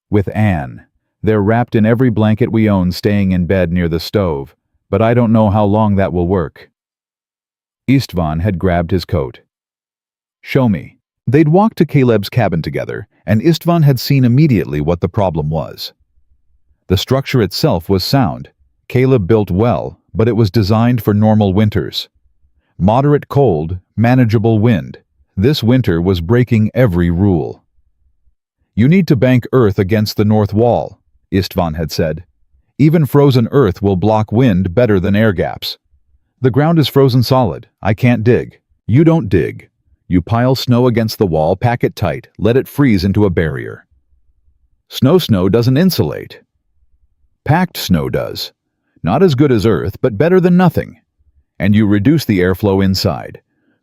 "With Anne. They're wrapped in every blanket we own, staying in bed near the stove, but I don't know how long that will work." Istvan had grabbed his coat. "Show me." They'd walked to Caleb's cabin together, and Istvan had seen immediately what the problem was. The structure itself was sound. Caleb built well, but it was designed for normal winters. Moderate cold, manageable wind. This winter was breaking every rule. "You need to bank earth against the north wall," Istvan had said. "Even frozen earth will block wind better than air gaps. The ground is frozen solid. I can't dig. You don't dig. You pile snow against the wall, pack it tight, let it freeze into a barrier. Snow doesn't insulate. Packed snow does. Not as good as earth, but better than nothing. And you reduce the airflow inside.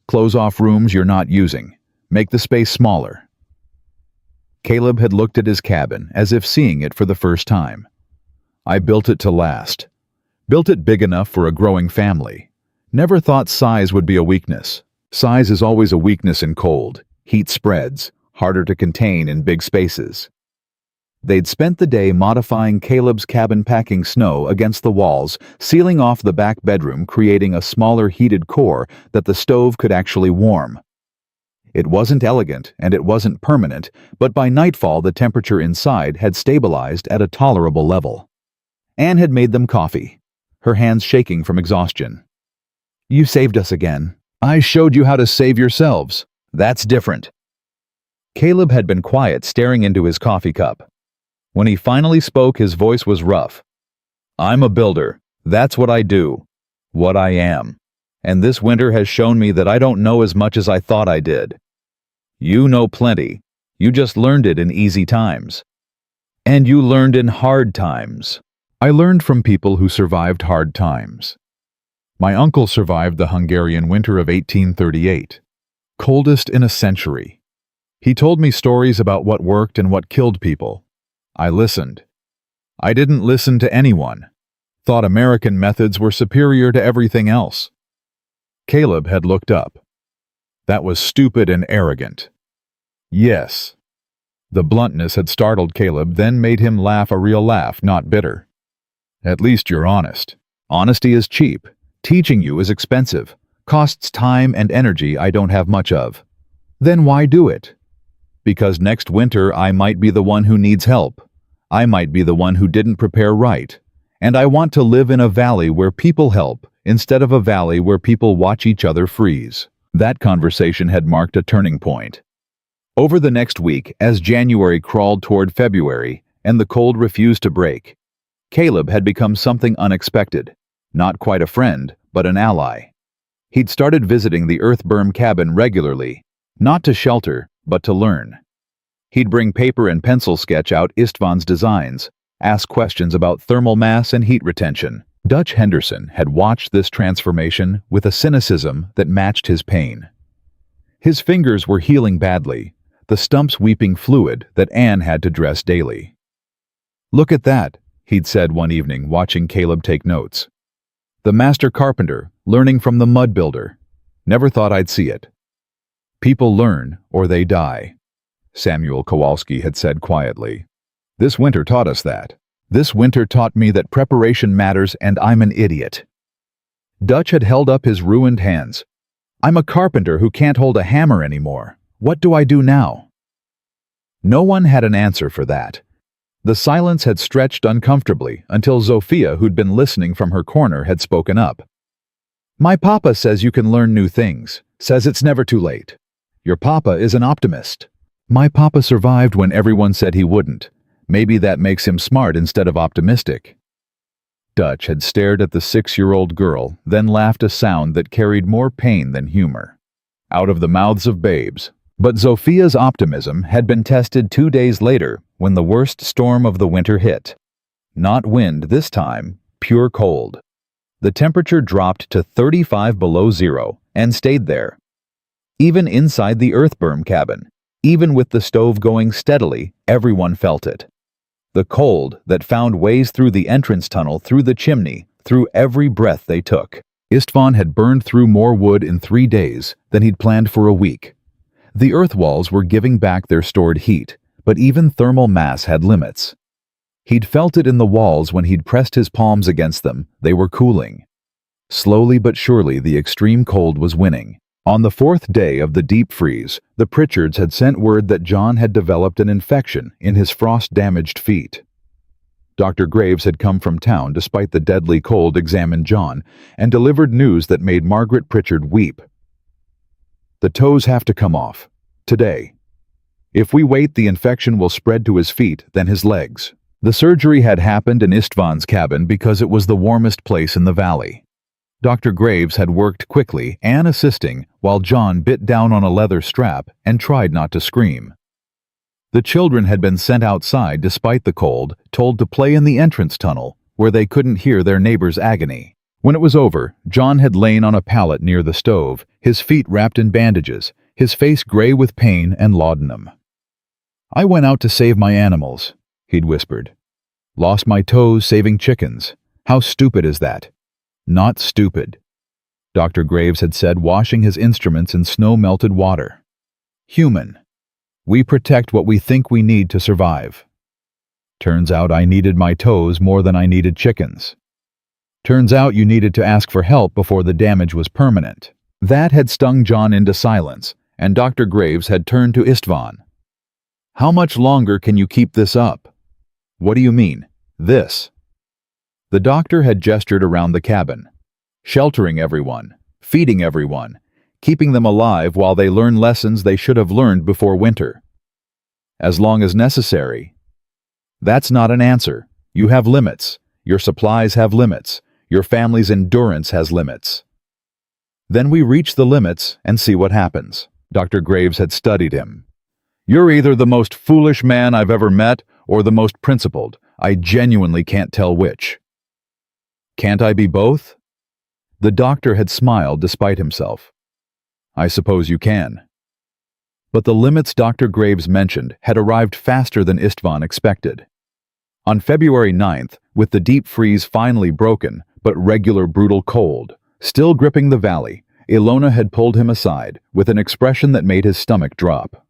Close off rooms you're not using. Make the space smaller." Caleb had looked at his cabin as if seeing it for the first time. "I built it to last. Built it big enough for a growing family. Never thought size would be a weakness. Size is always a weakness in cold. Heat spreads, harder to contain in big spaces." They'd spent the day modifying Caleb's cabin, packing snow against the walls, sealing off the back bedroom, creating a smaller heated core that the stove could actually warm. It wasn't elegant and it wasn't permanent, but by nightfall the temperature inside had stabilized at a tolerable level. Anne had made them coffee, her hands shaking from exhaustion. "You saved us again." "I showed you how to save yourselves. That's different." Caleb had been quiet, staring into his coffee cup. When he finally spoke, his voice was rough. "I'm a builder. That's what I do. What I am. And this winter has shown me that I don't know as much as I thought I did. You know plenty. You just learned it in easy times. And you learned in hard times." "I learned from people who survived hard times. My uncle survived the Hungarian winter of 1838. Coldest in a century. He told me stories about what worked and what killed people. I listened. I didn't listen to anyone. Thought American methods were superior to everything else. Caleb had looked up. That was stupid and arrogant. Yes. The bluntness had startled Caleb, then made him laugh a real laugh, not bitter. At least you're honest. Honesty is cheap. Teaching you is expensive. Costs time and energy I don't have much of. Then why do it? Because next winter I might be the one who needs help. I might be the one who didn't prepare right. And I want to live in a valley where people help, instead of a valley where people watch each other freeze. That conversation had marked a turning point. Over the next week, as January crawled toward February and the cold refused to break, Caleb had become something unexpected. Not quite a friend, but an ally. He'd started visiting the earth-berm cabin regularly, not to shelter, but to learn. He'd bring paper and pencil sketch out Istvan's designs, ask questions about thermal mass and heat retention. Dutch Henderson had watched this transformation with a cynicism that matched his pain. His fingers were healing badly, the stumps weeping fluid that Anne had to dress daily. "Look at that," he'd said one evening, watching Caleb take notes. "The master carpenter, learning from the mud builder. Never thought I'd see it." "People learn, or they die," Samuel Kowalski had said quietly. "This winter taught us that. This winter taught me that preparation matters and I'm an idiot." Dutch had held up his ruined hands. "I'm a carpenter who can't hold a hammer anymore. What do I do now?" No one had an answer for that. The silence had stretched uncomfortably until Zofia, who'd been listening from her corner, had spoken up. "My papa says you can learn new things, says it's never too late. Your papa is an optimist." "My papa survived when everyone said he wouldn't. Maybe that makes him smart instead of optimistic." Dutch had stared at the 6-year-old girl, then laughed a sound that carried more pain than humor. Out of the mouths of babes. But Zofia's optimism had been tested 2 days later when the worst storm of the winter hit. Not wind this time, pure cold. The temperature dropped to 35 below zero and stayed there. Even inside the earth-berm cabin, even with the stove going steadily, everyone felt it. The cold that found ways through the entrance tunnel, through the chimney, through every breath they took. Istvan had burned through more wood in 3 days than he'd planned for a week. The earth walls were giving back their stored heat, but even thermal mass had limits. He'd felt it in the walls when he'd pressed his palms against them. They were cooling. Slowly but surely the extreme cold was winning. On the 4th day of the deep freeze, the Pritchards had sent word that John had developed an infection in his frost-damaged feet. Dr. Graves had come from town despite the deadly cold, examined John, and delivered news that made Margaret Pritchard weep. "The toes have to come off. Today. If we wait, the infection will spread to his feet, then his legs." The surgery had happened in Istvan's cabin because it was the warmest place in the valley. Dr. Graves had worked quickly, Anne assisting, while John bit down on a leather strap and tried not to scream. The children had been sent outside despite the cold, told to play in the entrance tunnel, where they couldn't hear their neighbor's agony. When it was over, John had lain on a pallet near the stove, his feet wrapped in bandages, his face gray with pain and laudanum. "I went out to save my animals," he'd whispered. "Lost my toes saving chickens. How stupid is that?" "Not stupid," Dr. Graves had said, washing his instruments in snow-melted water. "Human. We protect what we think we need to survive. Turns out I needed my toes more than I needed chickens. Turns out you needed to ask for help before the damage was permanent." That had stung John into silence, and Dr. Graves had turned to Istvan. "How much longer can you keep this up?" "What do you mean, this?" The doctor had gestured around the cabin. "Sheltering everyone, feeding everyone, keeping them alive while they learn lessons they should have learned before winter. As long as necessary." "That's not an answer. You have limits. Your supplies have limits. Your family's endurance has limits." "Then we reach the limits and see what happens." Dr. Graves had studied him. "You're either the most foolish man I've ever met or the most principled. I genuinely can't tell which." "Can't I be both?" The doctor had smiled despite himself. "I suppose you can." But the limits Dr. Graves mentioned had arrived faster than Istvan expected. On February 9th, with the deep freeze finally broken, but regular brutal cold still gripping the valley, Ilona had pulled him aside with an expression that made his stomach drop.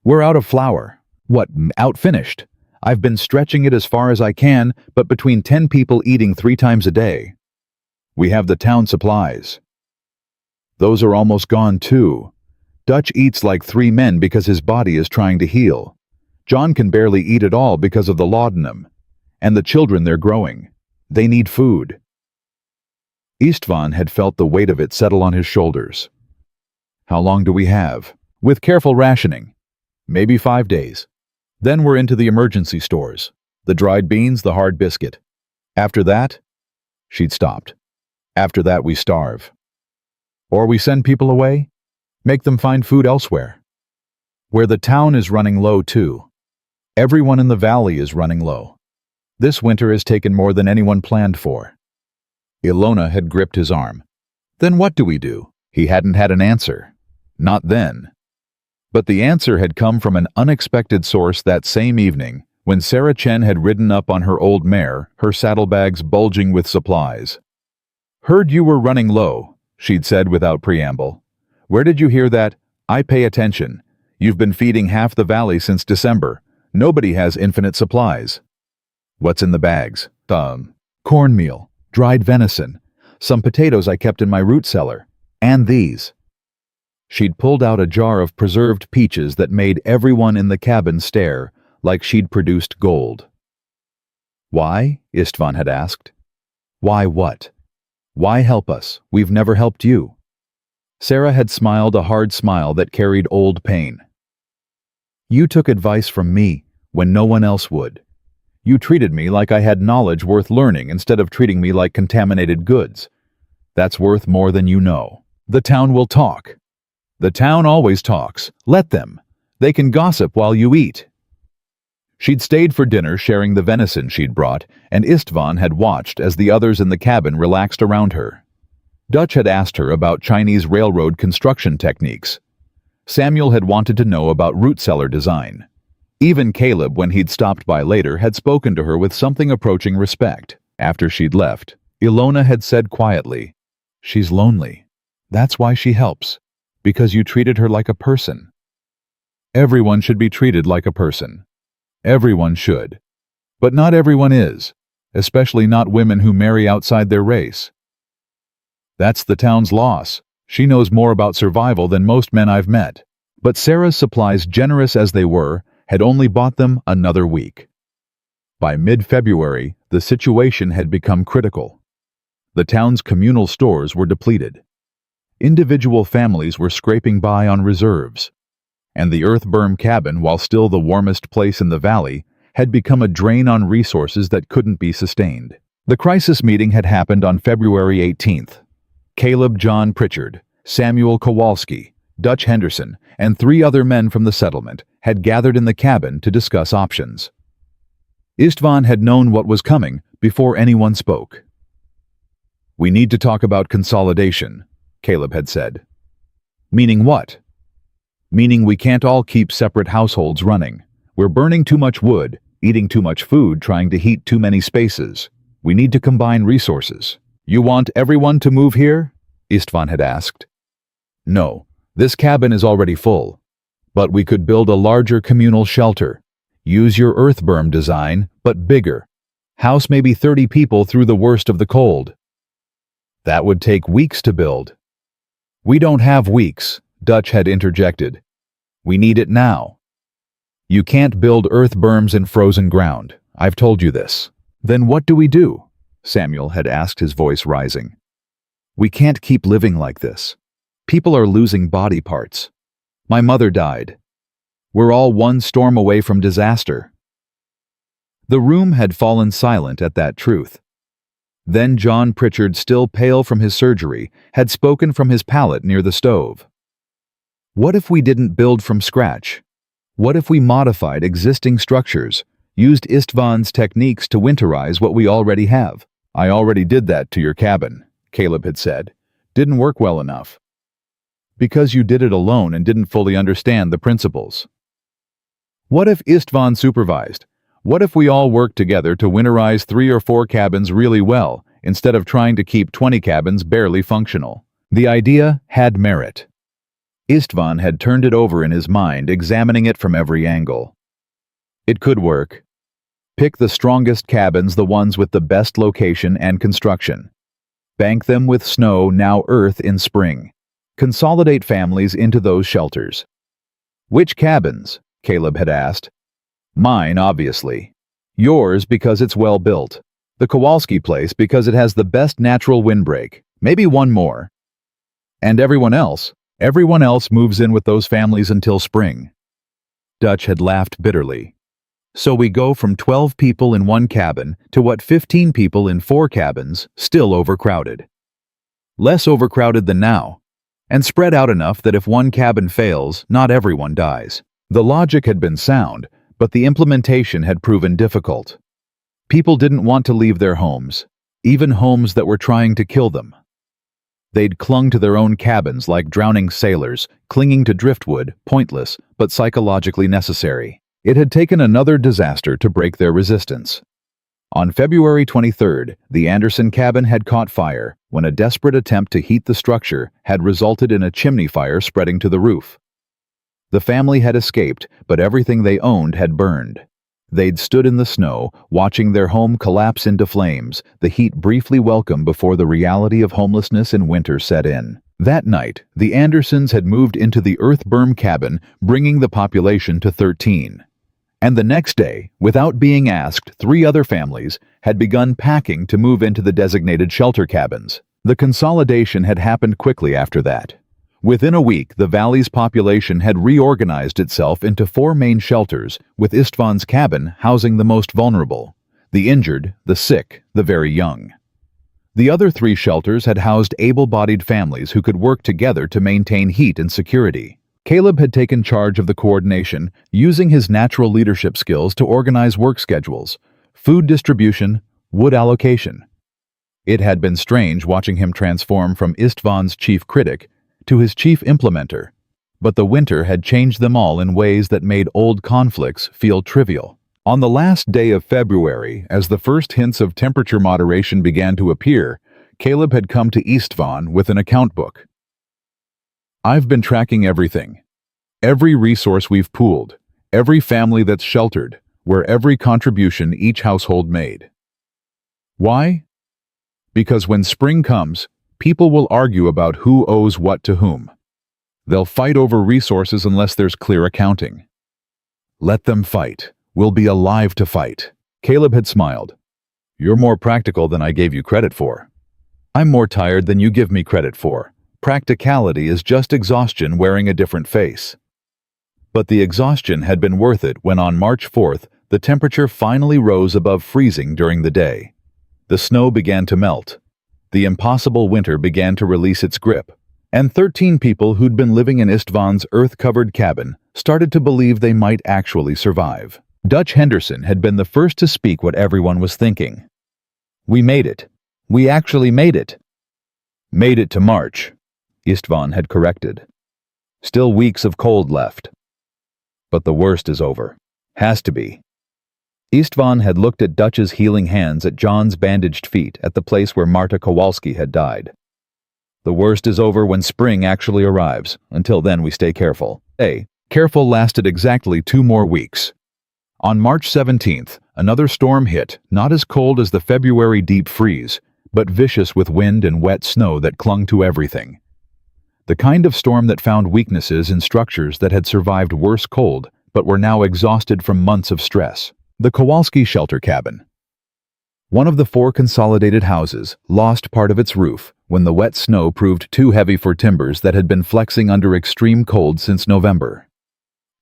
"We're out of flour." "What, out finished? I've been stretching it as far as I can, but between 10 people eating 3 times a day. We have the town supplies." "Those are almost gone too. Dutch eats like 3 men because his body is trying to heal. John can barely eat at all because of the laudanum. And the children they're growing. They need food." Istvan had felt the weight of it settle on his shoulders. "How long do we have?" "With careful rationing. Maybe 5 days. Then we're into the emergency stores. The dried beans, the hard biscuit. After that..." She'd stopped. "After that we starve. Or we send people away? Make them find food elsewhere. Where the town is running low too. Everyone in the valley is running low. This winter has taken more than anyone planned for." Ilona had gripped his arm. "Then what do we do?" He hadn't had an answer. Not then. But the answer had come from an unexpected source that same evening, when Sarah Chen had ridden up on her old mare, her saddlebags bulging with supplies. "Heard you were running low," she'd said without preamble. "Where did you hear that? I pay attention. You've been feeding half the valley since December. Nobody has infinite supplies." "What's in the bags?" "Cornmeal, dried venison, some potatoes I kept in my root cellar, and these." She'd pulled out a jar of preserved peaches that made everyone in the cabin stare, like she'd produced gold. "Why?" Istvan had asked. "Why what? Why help us? We've never helped you." Sarah had smiled a hard smile that carried old pain. "You took advice from me when no one else would. You treated me like I had knowledge worth learning instead of treating me like contaminated goods. That's worth more than you know. The town will talk. The town always talks. Let them. They can gossip while you eat." She'd stayed for dinner sharing the venison she'd brought, and Istvan had watched as the others in the cabin relaxed around her. Dutch had asked her about Chinese railroad construction techniques. Samuel had wanted to know about root cellar design. Even Caleb, when he'd stopped by later, had spoken to her with something approaching respect. After she'd left, Ilona had said quietly, "She's lonely. That's why she helps. Because you treated her like a person." Everyone should be treated like a person. Everyone should. But not everyone is, especially not women who marry outside their race. That's the town's loss. She knows more about survival than most men I've met. But Sarah's supplies, generous as they were, had only bought them another week. By mid-February, the situation had become critical. The town's communal stores were depleted. Individual families were scraping by on reserves. And the earth-berm cabin, while still the warmest place in the valley, had become a drain on resources that couldn't be sustained. The crisis meeting had happened on February 18th. Caleb John Pritchard, Samuel Kowalski, Dutch Henderson, and 3 other men from the settlement had gathered in the cabin to discuss options. Istvan had known what was coming before anyone spoke. "We need to talk about consolidation," Caleb had said. "Meaning what?" "Meaning we can't all keep separate households running. We're burning too much wood, eating too much food, trying to heat too many spaces. We need to combine resources." "You want everyone to move here?" Istvan had asked. "No, this cabin is already full. But we could build a larger communal shelter. Use your earth-berm design, but bigger. House maybe 30 people through the worst of the cold." "That would take weeks to build." "We don't have weeks," Dutch had interjected. "We need it now." "You can't build earth-berms in frozen ground. I've told you this." "Then what do we do?" Samuel had asked, his voice rising. "We can't keep living like this. People are losing body parts. My mother died. We're all one storm away from disaster." The room had fallen silent at that truth. Then John Pritchard, still pale from his surgery, had spoken from his pallet near the stove. "What if we didn't build from scratch? What if we modified existing structures, used Istvan's techniques to winterize what we already have?" "I already did that to your cabin," Caleb had said. "Didn't work well enough." Because you did it alone and didn't fully understand the principles. What if Istvan supervised? What if we all worked together to winterize 3 or 4 cabins really well, instead of trying to keep 20 cabins barely functional? The idea had merit. Istvan had turned it over in his mind, examining it from every angle. It could work. Pick the strongest cabins, the ones with the best location and construction. Bank them with snow, now earth, in spring. Consolidate families into those shelters. Which cabins? Caleb had asked. Mine, obviously. Yours because it's well built. The Kowalski place because it has the best natural windbreak. Maybe one more. And everyone else? Everyone else moves in with those families until spring. Dutch had laughed bitterly. So we go from 12 people in one cabin to what, 15 people in 4 cabins, still overcrowded. Less overcrowded than now, and spread out enough that if one cabin fails, not everyone dies. The logic had been sound, but the implementation had proven difficult. People didn't want to leave their homes, even homes that were trying to kill them. They'd clung to their own cabins like drowning sailors, clinging to driftwood, pointless, but psychologically necessary. It had taken another disaster to break their resistance. On February 23rd, the Anderson cabin had caught fire when a desperate attempt to heat the structure had resulted in a chimney fire spreading to the roof. The family had escaped, but everything they owned had burned. They'd stood in the snow, watching their home collapse into flames, the heat briefly welcome before the reality of homelessness in winter set in. That night, the Andersons had moved into the earth-berm cabin, bringing the population to 13. And the next day, without being asked, 3 other families had begun packing to move into the designated shelter cabins. The consolidation had happened quickly after that. Within a week, the valley's population had reorganized itself into 4 main shelters, with Istvan's cabin housing the most vulnerable: the injured, the sick, the very young. The other 3 shelters had housed able-bodied families who could work together to maintain heat and security. Caleb had taken charge of the coordination, using his natural leadership skills to organize work schedules, food distribution, wood allocation. It had been strange watching him transform from Istvan's chief critic to his chief implementer, but the winter had changed them all in ways that made old conflicts feel trivial. On the last day of February, as the first hints of temperature moderation began to appear, Caleb had come to Istvan with an account book. I've been tracking everything. Every resource we've pooled, every family that's sheltered, where every contribution each household made. Why? Because when spring comes, people will argue about who owes what to whom. They'll fight over resources unless there's clear accounting. Let them fight. We'll be alive to fight. Caleb had smiled. You're more practical than I gave you credit for. I'm more tired than you give me credit for. Practicality is just exhaustion wearing a different face. But the exhaustion had been worth it when on March 4th, the temperature finally rose above freezing during the day. The snow began to melt. The impossible winter began to release its grip, and 13 people who'd been living in Istvan's earth-covered cabin started to believe they might actually survive. Dutch Henderson had been the first to speak what everyone was thinking. We made it. We actually made it. Made it to March, Istvan had corrected. Still weeks of cold left. But the worst is over. Has to be. Istvan had looked at Dutch's healing hands, at John's bandaged feet, at the place where Marta Kowalski had died. The worst is over when spring actually arrives. Until then, we stay careful. Careful lasted exactly 2 more weeks. On March 17th, another storm hit, not as cold as the February deep freeze, but vicious with wind and wet snow that clung to everything. The kind of storm that found weaknesses in structures that had survived worse cold, but were now exhausted from months of stress. The Kowalski shelter cabin. One of the 4 consolidated houses lost part of its roof when the wet snow proved too heavy for timbers that had been flexing under extreme cold since November.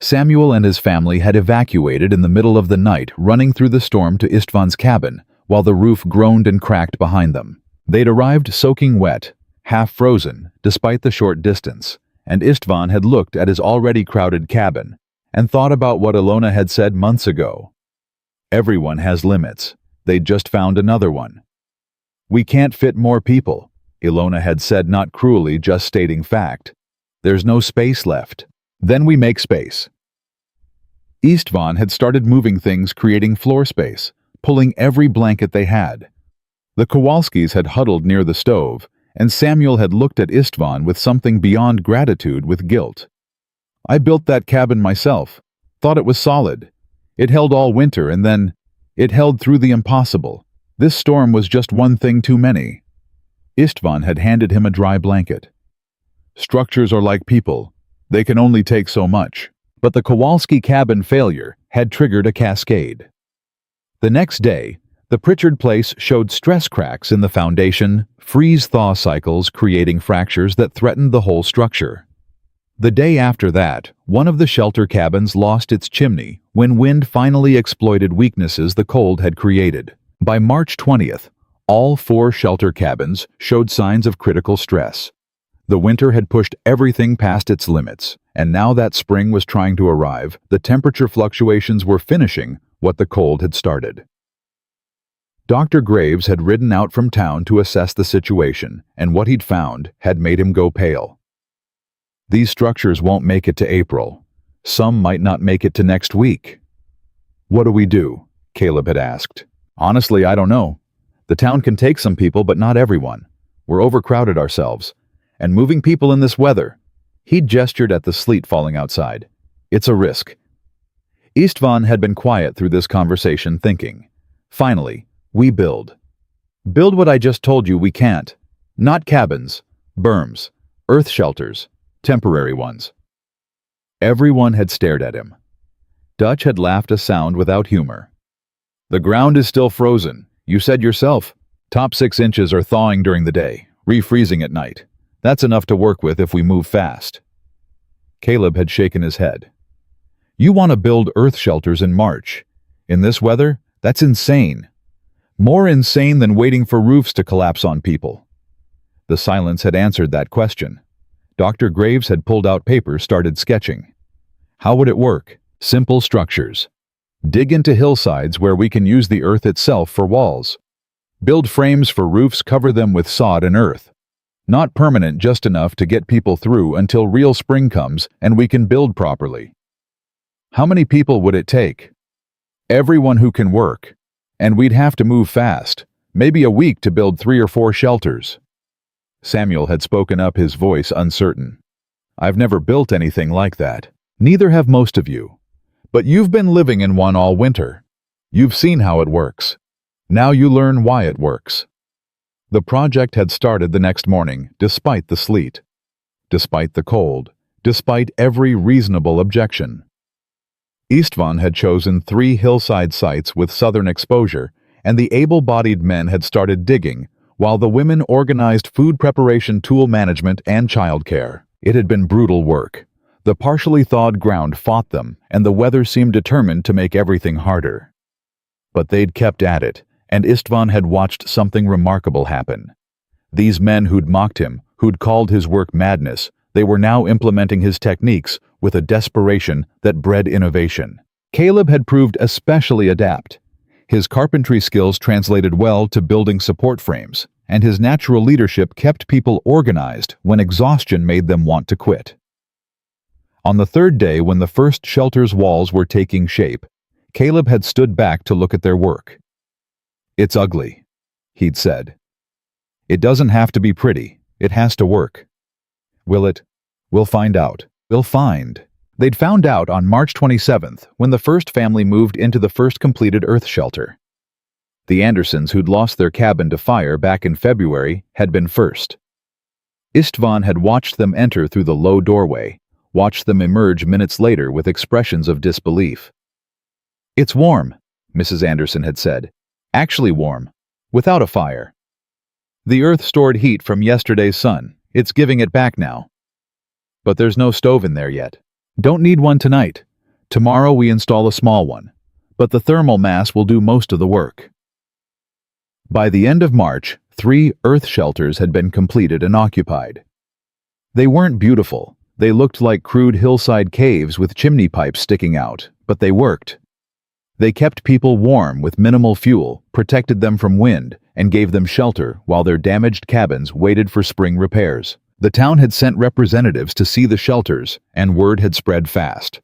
Samuel and his family had evacuated in the middle of the night, running through the storm to Istvan's cabin, while the roof groaned and cracked behind them. They'd arrived soaking wet, half frozen, despite the short distance, and Istvan had looked at his already crowded cabin and thought about what Ilona had said months ago. Everyone has limits. They'd just found another one. We can't fit more people, Ilona had said, not cruelly, just stating fact. There's no space left. Then we make space. Istvan had started moving things, creating floor space, pulling every blanket they had. The Kowalskis had huddled near the stove, and Samuel had looked at Istvan with something beyond gratitude, with guilt. I built that cabin myself. Thought it was solid. It held all winter, and then it held through the impossible. This storm was just one thing too many. Istvan had handed him a dry blanket. Structures are like people. They can only take so much. But the Kowalski cabin failure had triggered a cascade. The next day, the Pritchard place showed stress cracks in the foundation, freeze-thaw cycles creating fractures that threatened the whole structure. The day after that, one of the shelter cabins lost its chimney when wind finally exploited weaknesses the cold had created. By March 20th, all 4 shelter cabins showed signs of critical stress. The winter had pushed everything past its limits, and now that spring was trying to arrive, the temperature fluctuations were finishing what the cold had started. Dr. Graves had ridden out from town to assess the situation, and what he'd found had made him go pale. These structures won't make it to April. Some might not make it to next week. What do we do? Caleb had asked. Honestly, I don't know. The town can take some people, but not everyone. We're overcrowded ourselves. And moving people in this weather. He'd gestured at the sleet falling outside. It's a risk. Istvan had been quiet through this conversation, thinking. Finally, we build. Build what I just told you we can't. Not cabins, berms, earth shelters, temporary ones. Everyone had stared at him. Dutch had laughed a sound without humor. The ground is still frozen. You said yourself. Top 6 inches are thawing during the day, refreezing at night. That's enough to work with if we move fast. Caleb had shaken his head. You want to build earth shelters in March. In this weather, that's insane. More insane than waiting for roofs to collapse on people. The silence had answered that question. Dr. Graves had pulled out paper, started sketching. How would it work? Simple structures. Dig into hillsides where we can use the earth itself for walls. Build frames for roofs, cover them with sod and earth. Not permanent, just enough to get people through until real spring comes and we can build properly. How many people would it take? Everyone who can work. And we'd have to move fast, maybe a week to build 3 or 4 shelters. Samuel had spoken up, his voice uncertain. I've never built anything like that. Neither have most of you. But you've been living in one all winter. You've seen how it works. Now you learn why it works. The project had started the next morning, despite the sleet, despite the cold, despite every reasonable objection. Istvan had chosen 3 hillside sites with southern exposure, and the able-bodied men had started digging, while the women organized food preparation, tool management, and childcare. It had been brutal work. The partially thawed ground fought them, and the weather seemed determined to make everything harder. But they'd kept at it, and Istvan had watched something remarkable happen. These men who'd mocked him, who'd called his work madness, they were now implementing his techniques with a desperation that bred innovation. Caleb had proved especially adept. His carpentry skills translated well to building support frames, and his natural leadership kept people organized when exhaustion made them want to quit. On the 3rd day, when the first shelter's walls were taking shape, Caleb had stood back to look at their work. It's ugly, he'd said. It doesn't have to be pretty, it has to work. Will it? We'll find out. We'll find. They'd found out on March 27th, when the first family moved into the first completed earth shelter. The Andersons, who'd lost their cabin to fire back in February, had been first. Istvan had watched them enter through the low doorway, watched them emerge minutes later with expressions of disbelief. It's warm, Mrs. Anderson had said. Actually warm, without a fire. The earth stored heat from yesterday's sun. It's giving it back now. But there's no stove in there yet. Don't need one tonight. Tomorrow we install a small one. But the thermal mass will do most of the work. By the end of March, 3 earth shelters had been completed and occupied. They weren't beautiful. They looked like crude hillside caves with chimney pipes sticking out, but they worked. They kept people warm with minimal fuel, protected them from wind, and gave them shelter while their damaged cabins waited for spring repairs. The town had sent representatives to see the shelters, and word had spread fast.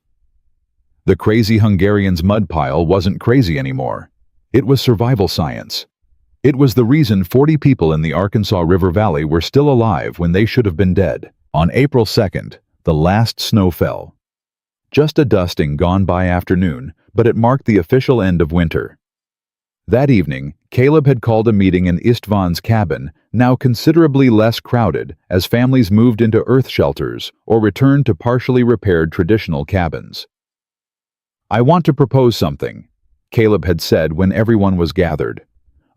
The crazy Hungarian's mud pile wasn't crazy anymore. It was survival science. It was the reason 40 people in the Arkansas River Valley were still alive when they should have been dead. On April 2nd, the last snow fell. Just a dusting gone by afternoon, but it marked the official end of winter. That evening, Caleb had called a meeting in Istvan's cabin, now considerably less crowded as families moved into earth shelters or returned to partially repaired traditional cabins. "I want to propose something," Caleb had said when everyone was gathered.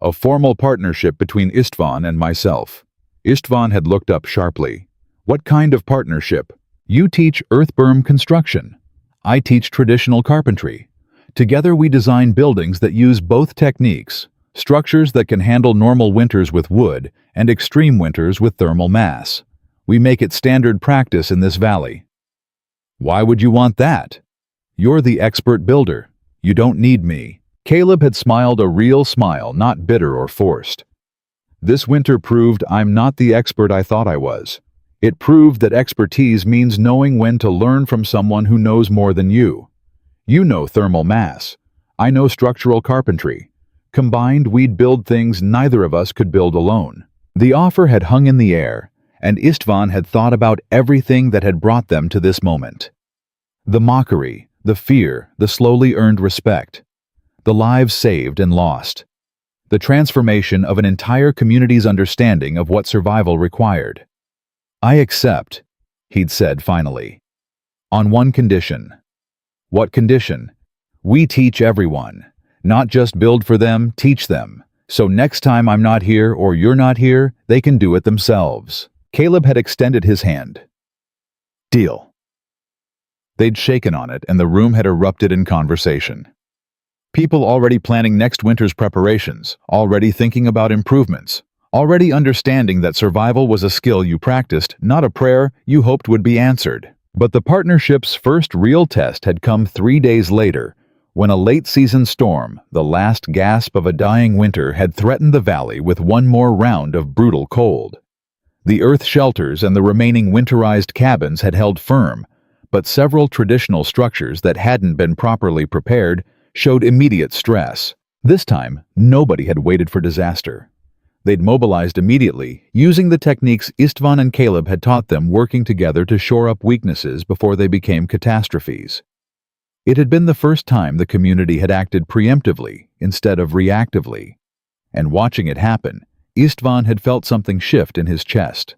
"A formal partnership between Istvan and myself." Istvan had looked up sharply. "What kind of partnership?" "You teach earth-berm construction. I teach traditional carpentry. Together we design buildings that use both techniques, structures that can handle normal winters with wood and extreme winters with thermal mass. We make it standard practice in this valley." "Why would you want that?" "You're the expert builder. You don't need me." Caleb had smiled a real smile, not bitter or forced. "This winter proved I'm not the expert I thought I was. It proved that expertise means knowing when to learn from someone who knows more than you. You know thermal mass. I know structural carpentry. Combined, we'd build things neither of us could build alone." The offer had hung in the air, and Istvan had thought about everything that had brought them to this moment. The mockery, the fear, the slowly earned respect. The lives saved and lost. The transformation of an entire community's understanding of what survival required. "I accept," he'd said finally. "On one condition." "What condition?" "We teach everyone. Not just build for them, teach them. So next time I'm not here or you're not here, they can do it themselves." Caleb had extended his hand. "Deal." They'd shaken on it, and the room had erupted in conversation. People already planning next winter's preparations, already thinking about improvements, already understanding that survival was a skill you practiced, not a prayer you hoped would be answered. But the partnership's first real test had come 3 days later, when a late-season storm, the last gasp of a dying winter, had threatened the valley with one more round of brutal cold. The earth shelters and the remaining winterized cabins had held firm, but several traditional structures that hadn't been properly prepared showed immediate stress. This time, nobody had waited for disaster. They'd mobilized immediately, using the techniques Istvan and Caleb had taught them, working together to shore up weaknesses before they became catastrophes. It had been the first time the community had acted preemptively instead of reactively. And watching it happen, Istvan had felt something shift in his chest.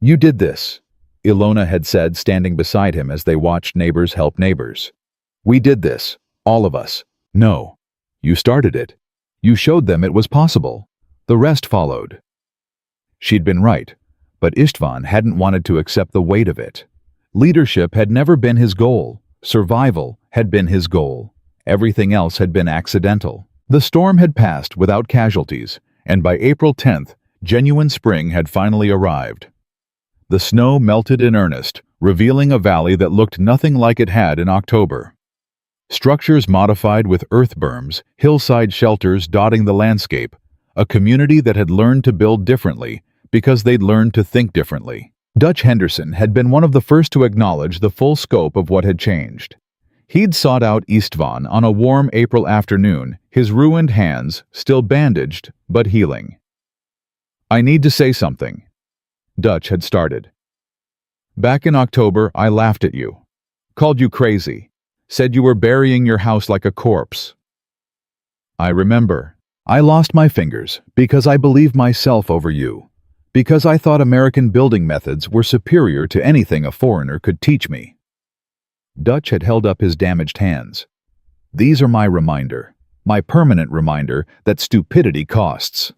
"You did this," Ilona had said, standing beside him as they watched neighbors help neighbors. "We did this, all of us." "No. You started it. You showed them it was possible. The rest followed." She'd been right, but Istvan hadn't wanted to accept the weight of it. Leadership had never been his goal. Survival had been his goal. Everything else had been accidental. The storm had passed without casualties, and by April 10th, genuine spring had finally arrived. The snow melted in earnest, revealing a valley that looked nothing like it had in October. Structures modified with earth berms, hillside shelters dotting the landscape, a community that had learned to build differently because they'd learned to think differently. Dutch Henderson had been one of the first to acknowledge the full scope of what had changed. He'd sought out Istvan on a warm April afternoon, his ruined hands still bandaged but healing. "I need to say something," Dutch had started. "Back in October, I laughed at you, called you crazy, said you were burying your house like a corpse. I remember. I lost my fingers because I believed myself over you, because I thought American building methods were superior to anything a foreigner could teach me." Dutch had held up his damaged hands. "These are my reminder, my permanent reminder that stupidity costs."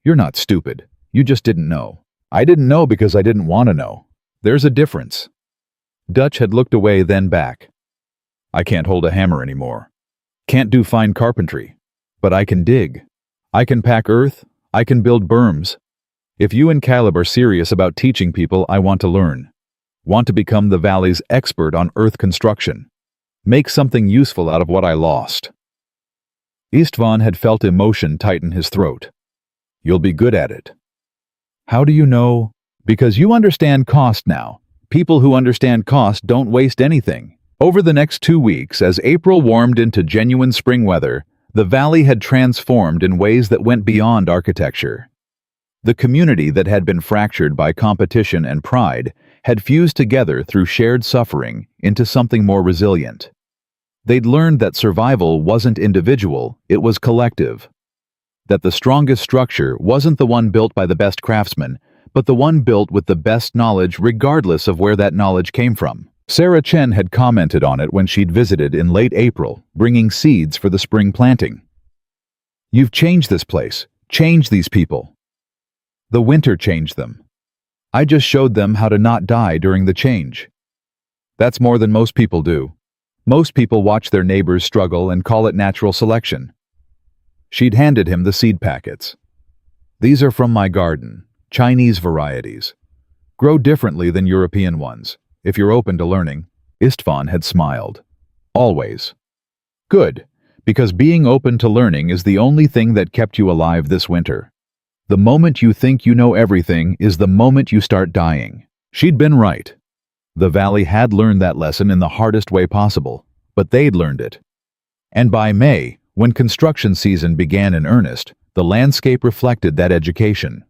"You're not stupid. You just didn't know." "I didn't know because I didn't want to know. There's a difference." Dutch had looked away, then back. "I can't hold a hammer anymore. Can't do fine carpentry. But I can dig. I can pack earth. I can build berms. If you and Caleb are serious about teaching people, I want to learn. Want to become the valley's expert on earth construction. Make something useful out of what I lost." Istvan had felt emotion tighten his throat. "You'll be good at it." "How do you know?" Because you understand cost now. People who understand cost don't waste anything. Over the next 2 weeks, as April warmed into genuine spring weather, the valley had transformed in ways that went beyond architecture. The community that had been fractured by competition and pride had fused together through shared suffering into something more resilient. They'd learned that survival wasn't individual, it was collective. That the strongest structure wasn't the one built by the best craftsman, but the one built with the best knowledge regardless of where that knowledge came from. Sarah Chen had commented on it when she'd visited in late April, bringing seeds for the spring planting. "You've changed this place, changed these people." The winter changed them. I just showed them how to not die during the change. That's more than most people do. Most people watch their neighbors struggle and call it natural selection. She'd handed him the seed packets. "These are from my garden, Chinese varieties. Grow differently than European ones, if you're open to learning." Istvan had smiled. "Always." "Good, because being open to learning is the only thing that kept you alive this winter. The moment you think you know everything is the moment you start dying." She'd been right. The valley had learned that lesson in the hardest way possible, but they'd learned it. And by May, when construction season began in earnest, the landscape reflected that education.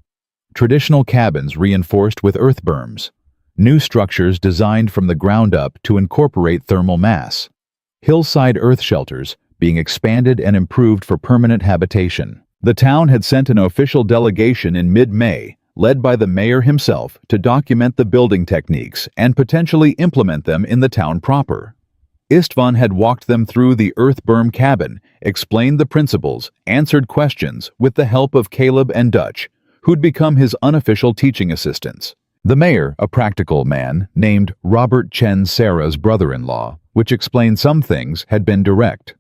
Traditional cabins reinforced with earth-berms, new structures designed from the ground up to incorporate thermal mass, hillside earth shelters being expanded and improved for permanent habitation. The town had sent an official delegation in mid-May, led by the mayor himself, to document the building techniques and potentially implement them in the town proper. Istvan had walked them through the earth-berm cabin, explained the principles, answered questions with the help of Caleb and Dutch, who'd become his unofficial teaching assistants. The mayor, a practical man, named Robert Chen, Sarah's brother-in-law, which explained some things, had been direct.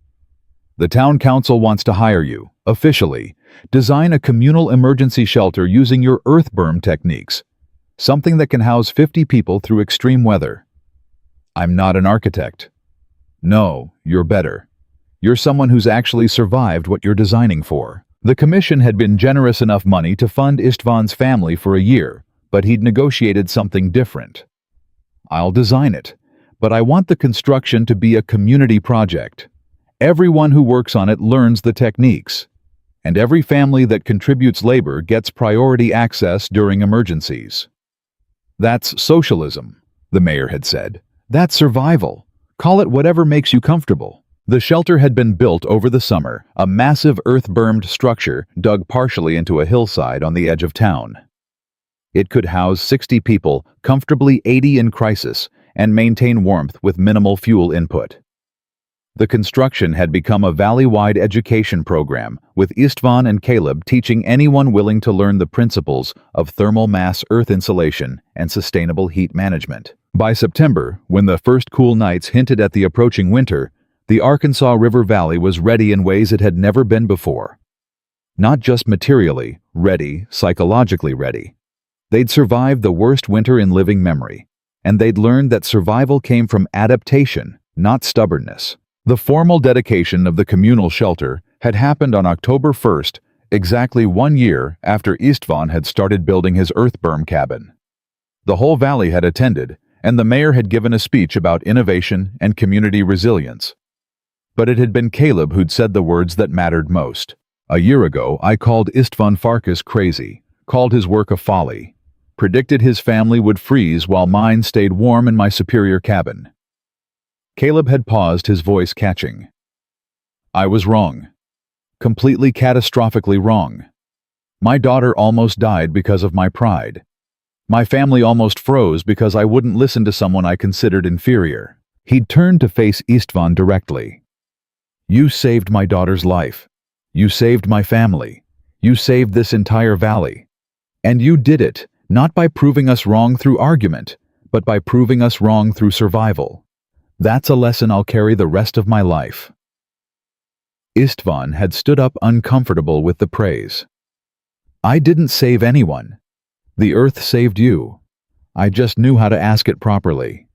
"The town council wants to hire you, officially. Design a communal emergency shelter using your earth-berm techniques, something that can house 50 people through extreme weather." "I'm not an architect." "No, you're better. You're someone who's actually survived what you're designing for." The commission had been generous enough money to fund Istvan's family for a year, but he'd negotiated something different. "I'll design it, but I want the construction to be a community project. Everyone who works on it learns the techniques, and every family that contributes labor gets priority access during emergencies." "That's socialism," the mayor had said. "That's survival. Call it whatever makes you comfortable." The shelter had been built over the summer, a massive earth-bermed structure dug partially into a hillside on the edge of town. It could house 60 people, comfortably 80 in crisis, and maintain warmth with minimal fuel input. The construction had become a valley-wide education program, with Istvan and Caleb teaching anyone willing to learn the principles of thermal mass earth insulation and sustainable heat management. By September, when the first cool nights hinted at the approaching winter, the Arkansas River Valley was ready in ways it had never been before. Not just materially ready, psychologically ready. They'd survived the worst winter in living memory, and they'd learned that survival came from adaptation, not stubbornness. The formal dedication of the communal shelter had happened on October 1st, exactly 1 year after Istvan had started building his earth-berm cabin. The whole valley had attended, and the mayor had given a speech about innovation and community resilience. But it had been Caleb who'd said the words that mattered most. "A year ago, I called Istvan Farkas crazy, called his work a folly, predicted his family would freeze while mine stayed warm in my superior cabin." Caleb had paused, his voice catching. "I was wrong. Completely catastrophically wrong. My daughter almost died because of my pride. My family almost froze because I wouldn't listen to someone I considered inferior." He'd turned to face Istvan directly. "You saved my daughter's life. You saved my family. You saved this entire valley. And you did it, not by proving us wrong through argument, but by proving us wrong through survival. That's a lesson I'll carry the rest of my life." Istvan had stood up, uncomfortable with the praise. "I didn't save anyone. The earth saved you. I just knew how to ask it properly."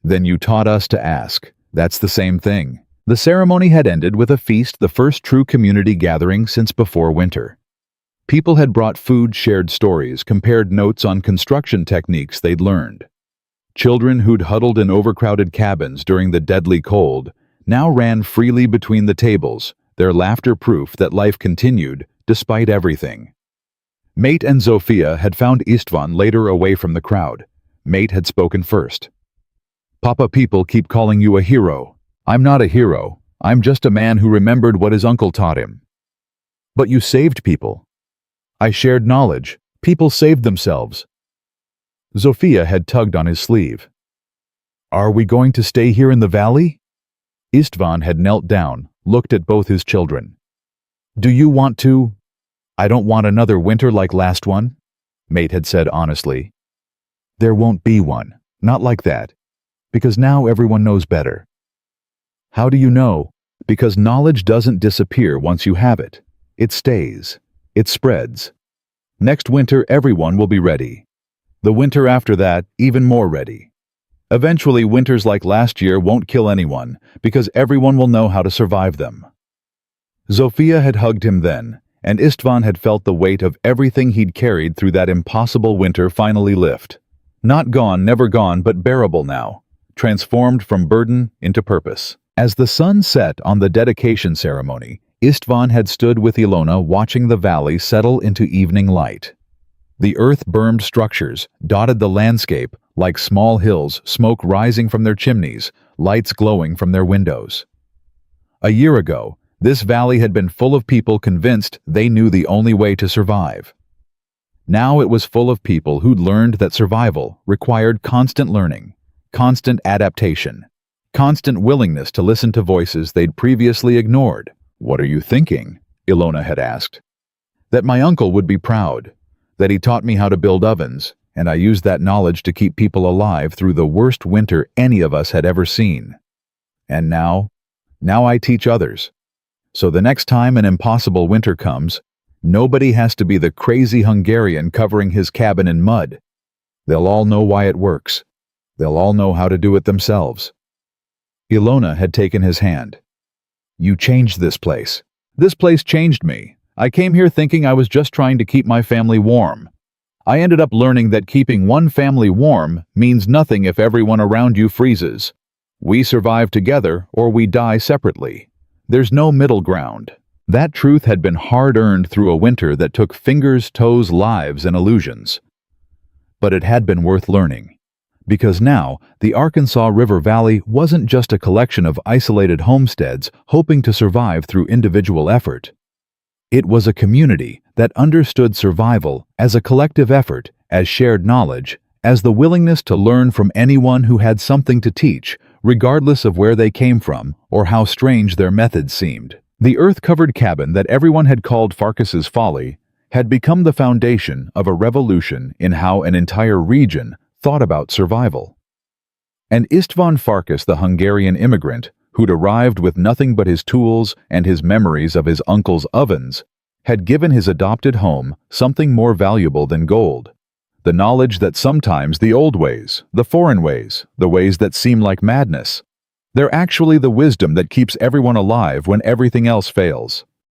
"Then you taught us to ask. That's the same thing." The ceremony had ended with a feast, the first true community gathering since before winter. People had brought food, shared stories, compared notes on construction techniques they'd learned. Children who'd huddled in overcrowded cabins during the deadly cold now ran freely between the tables, their laughter proof that life continued despite everything. Mate and Zofia had found Istvan later away from the crowd. Mate had spoken first. "Papa, people keep calling you a hero. I'm not a hero. I'm just a man who remembered what his uncle taught him." "But you saved people." "I shared knowledge. People saved themselves." Zofia had tugged on his sleeve. "Are we going to stay here in the valley?" Istvan had knelt down, looked at both his children. "Do you want to?" "I don't want another winter like last one," Mate had said honestly. "There won't be one. Not like that. Because now everyone knows better." "How do you know?" "Because knowledge doesn't disappear once you have it. It stays. It spreads. Next winter, everyone will be ready. The winter after that, even more ready. Eventually, winters like last year won't kill anyone, because everyone will know how to survive them." Zofia had hugged him then, and Istvan had felt the weight of everything he'd carried through that impossible winter finally lift. Not gone, never gone, but bearable now, transformed from burden into purpose. As the sun set on the dedication ceremony, Istvan had stood with Ilona watching the valley settle into evening light. The earth-bermed structures dotted the landscape like small hills, smoke rising from their chimneys, lights glowing from their windows. A year ago, this valley had been full of people convinced they knew the only way to survive. Now it was full of people who'd learned that survival required constant learning, constant adaptation, constant willingness to listen to voices they'd previously ignored. "What are you thinking?" Ilona had asked. "That my uncle would be proud, that he taught me how to build ovens, and I used that knowledge to keep people alive through the worst winter any of us had ever seen. And now I teach others. So the next time an impossible winter comes, nobody has to be the crazy Hungarian covering his cabin in mud. They'll all know why it works. They'll all know how to do it themselves." Ilona had taken his hand. "You changed this place. This place changed me. I came here thinking I was just trying to keep my family warm. I ended up learning that keeping one family warm means nothing if everyone around you freezes. We survive together or we die separately. There's no middle ground." That truth had been hard-earned through a winter that took fingers, toes, lives, and illusions. But it had been worth learning. Because now, the Arkansas River Valley wasn't just a collection of isolated homesteads hoping to survive through individual effort. It was a community that understood survival as a collective effort, as shared knowledge, as the willingness to learn from anyone who had something to teach, regardless of where they came from or how strange their methods seemed. The earth-covered cabin that everyone had called Farkas's Folly had become the foundation of a revolution in how an entire region thought about survival. And Istvan Farkas, the Hungarian immigrant, who'd arrived with nothing but his tools and his memories of his uncle's ovens, had given his adopted home something more valuable than gold. The knowledge that sometimes the old ways, the foreign ways, the ways that seem like madness, they're actually the wisdom that keeps everyone alive when everything else fails.